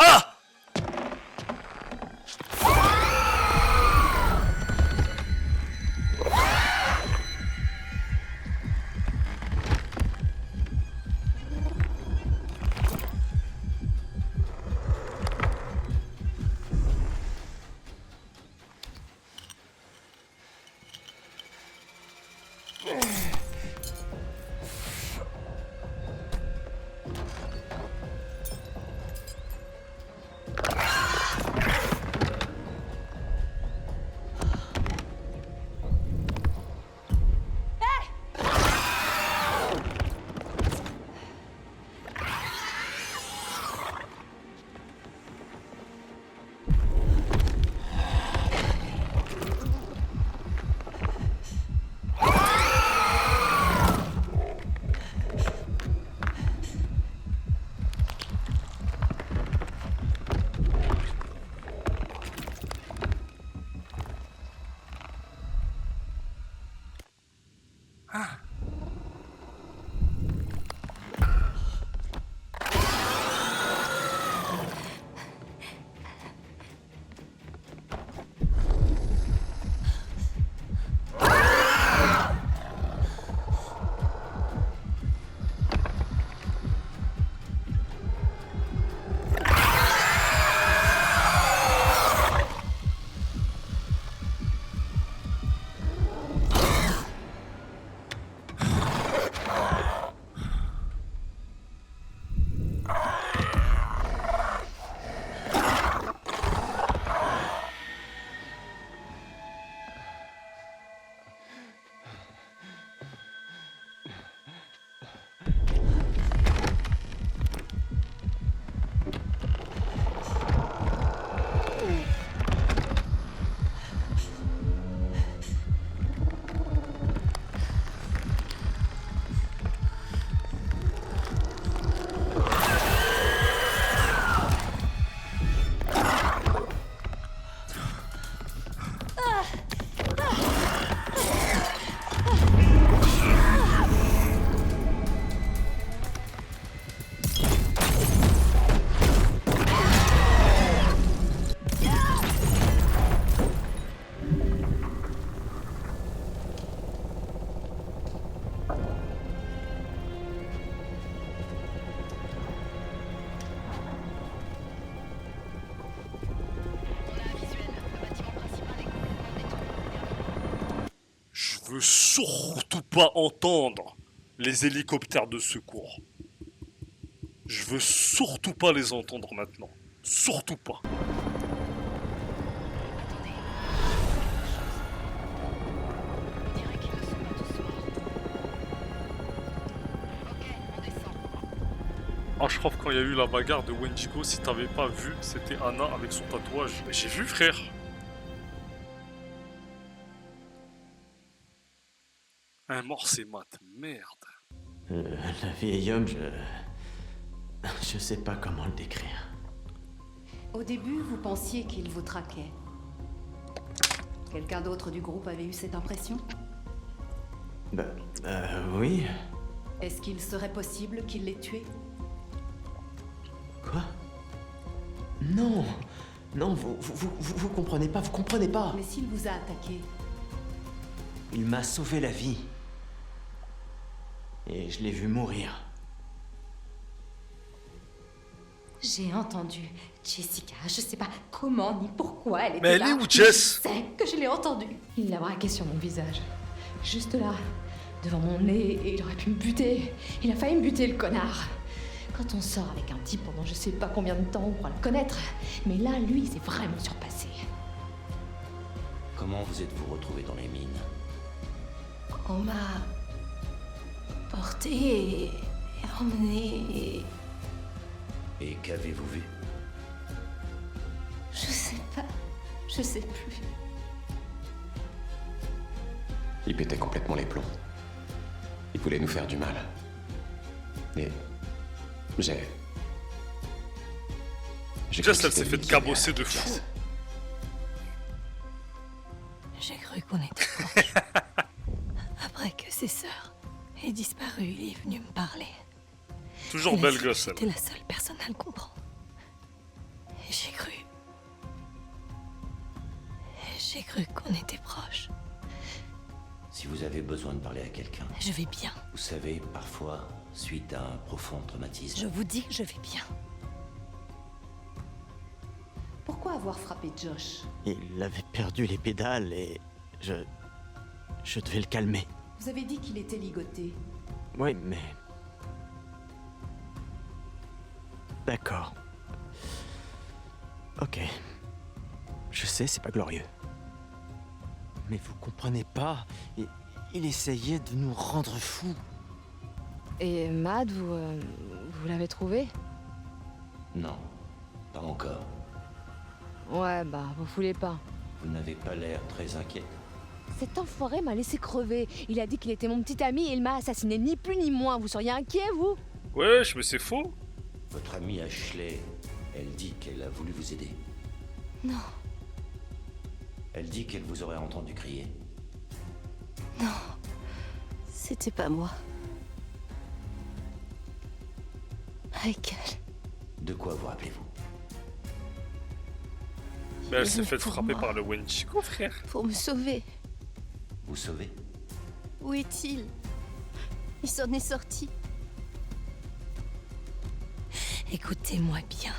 Ah! Je veux surtout pas entendre les hélicoptères de secours. Je veux surtout pas les entendre maintenant. Surtout pas. Ashraf, quand il y a eu la bagarre de Wendigo, si t'avais pas vu, c'était Anna avec son tatouage. Mais j'ai vu, frère. Un mort, c'est mat. Merde. Le vieil homme, je sais pas comment le décrire. Au début, vous pensiez qu'il vous traquait. Quelqu'un d'autre du groupe avait eu cette impression? Oui. Est-ce qu'il serait possible qu'il l'ait tué? Quoi? Non. Non, vous comprenez pas, vous comprenez pas. Mais s'il vous a attaqué? Il m'a sauvé la vie. Et je l'ai vu mourir. J'ai entendu Jessica, je sais pas comment ni pourquoi elle était Mais elle là. est où, Jess? Je sais que je l'ai entendue. Il l'a braqué sur mon visage. Juste là, devant mon nez, et il aurait pu me buter. Il a failli me buter, le connard. Quand on sort avec un type pendant je sais pas combien de temps, on croit le connaître. Mais là, lui, il s'est vraiment surpassé. Comment vous êtes-vous retrouvé dans les mines? On m'a porté et emmené. Et qu'avez-vous vu? Je sais pas. Je sais plus. Il pétait complètement les plombs. Il voulait nous faire du mal. Et j'ai Jess, cru elle que s'est c'était fait lui qui cabosser avait de la fou. pièce. J'ai cru qu'on était proches. Après que ses sœurs aient disparu, il est venu me parler. Toujours Il a belle dit que gosse, elle. j'étais la seule personne à le comprendre. J'ai cru qu'on était proches. Si vous avez besoin de parler à quelqu'un, Je vais bien. vous savez, parfois, suite à un profond traumatisme, Je vous dis que je vais bien. Pourquoi avoir frappé Josh? Il avait perdu les pédales et je devais le calmer. Vous avez dit qu'il était ligoté. Oui, mais... D'accord. Ok. Je sais, c'est pas glorieux. Mais vous comprenez pas, il essayait de nous rendre fous. Et Mad, vous l'avez trouvé? non, pas encore. Ouais, bah, vous foulez pas. Vous n'avez pas l'air très inquiet. Cet enfoiré m'a laissé crever. Il a dit qu'il était mon petit ami et il m'a assassiné, ni plus ni moins. Vous seriez inquiet, vous? Wesh, mais c'est faux. Votre amie Ashley, elle dit qu'elle a voulu vous aider. Non, Elle dit qu'elle vous aurait entendu crier. c'était pas moi. Michael. De quoi vous rappelez-vous? Mais elle s'est venu fait pour frapper moi. par le Wendigo, frère. Pour me sauver. Vous sauvez? Où est-il? Il s'en est sorti. Écoutez-moi bien.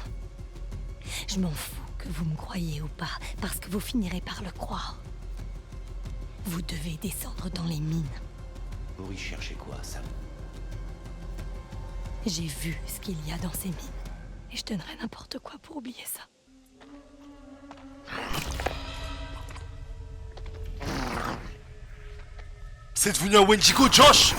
Je m'en fous que vous me croyez ou pas, parce que vous finirez par le croire. Vous devez descendre dans les mines. Pour y chercher quoi, Sam? J'ai vu ce qu'il y a dans ces mines. Et je donnerais n'importe quoi pour oublier ça. C'est devenu un Wendigo, Josh.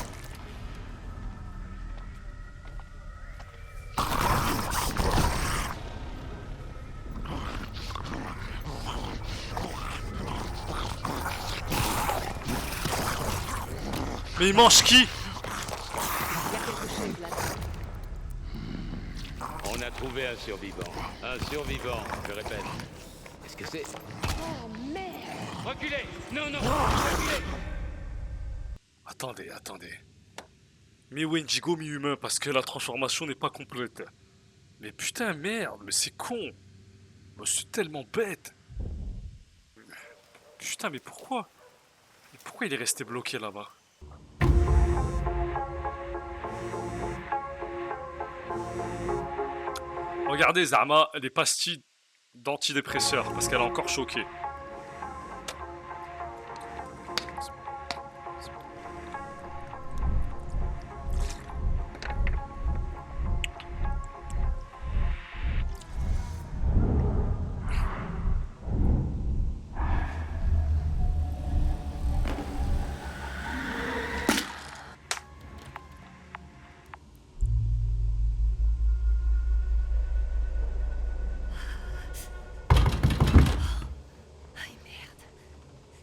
Mais il mange qui? On a trouvé un survivant. Un survivant, je répète. Qu'est-ce que c'est? Oh merde! Reculez! Non, non! Reculez! Attendez. Mi-Wendigo, mi-humain, parce que la transformation n'est pas complète. Mais putain, merde, mais c'est con. Moi, je suis tellement bête. Putain, mais pourquoi? Mais pourquoi il est resté bloqué là-bas? Regardez, Zama, les pastilles d'antidépresseurs, parce qu'elle est encore choquée.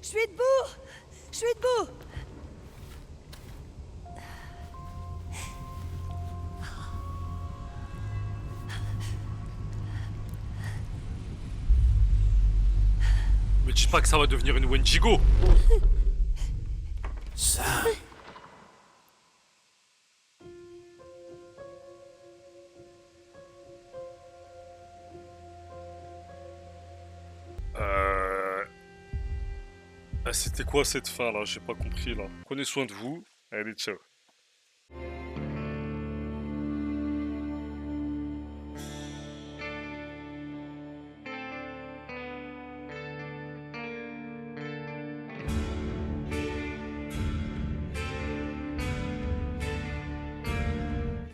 Je suis debout! Je suis debout! Me dis pas que ça va devenir une Wendigo. Ça. C'était quoi cette fin là? J'ai pas compris là. Prenez soin de vous. Allez, ciao.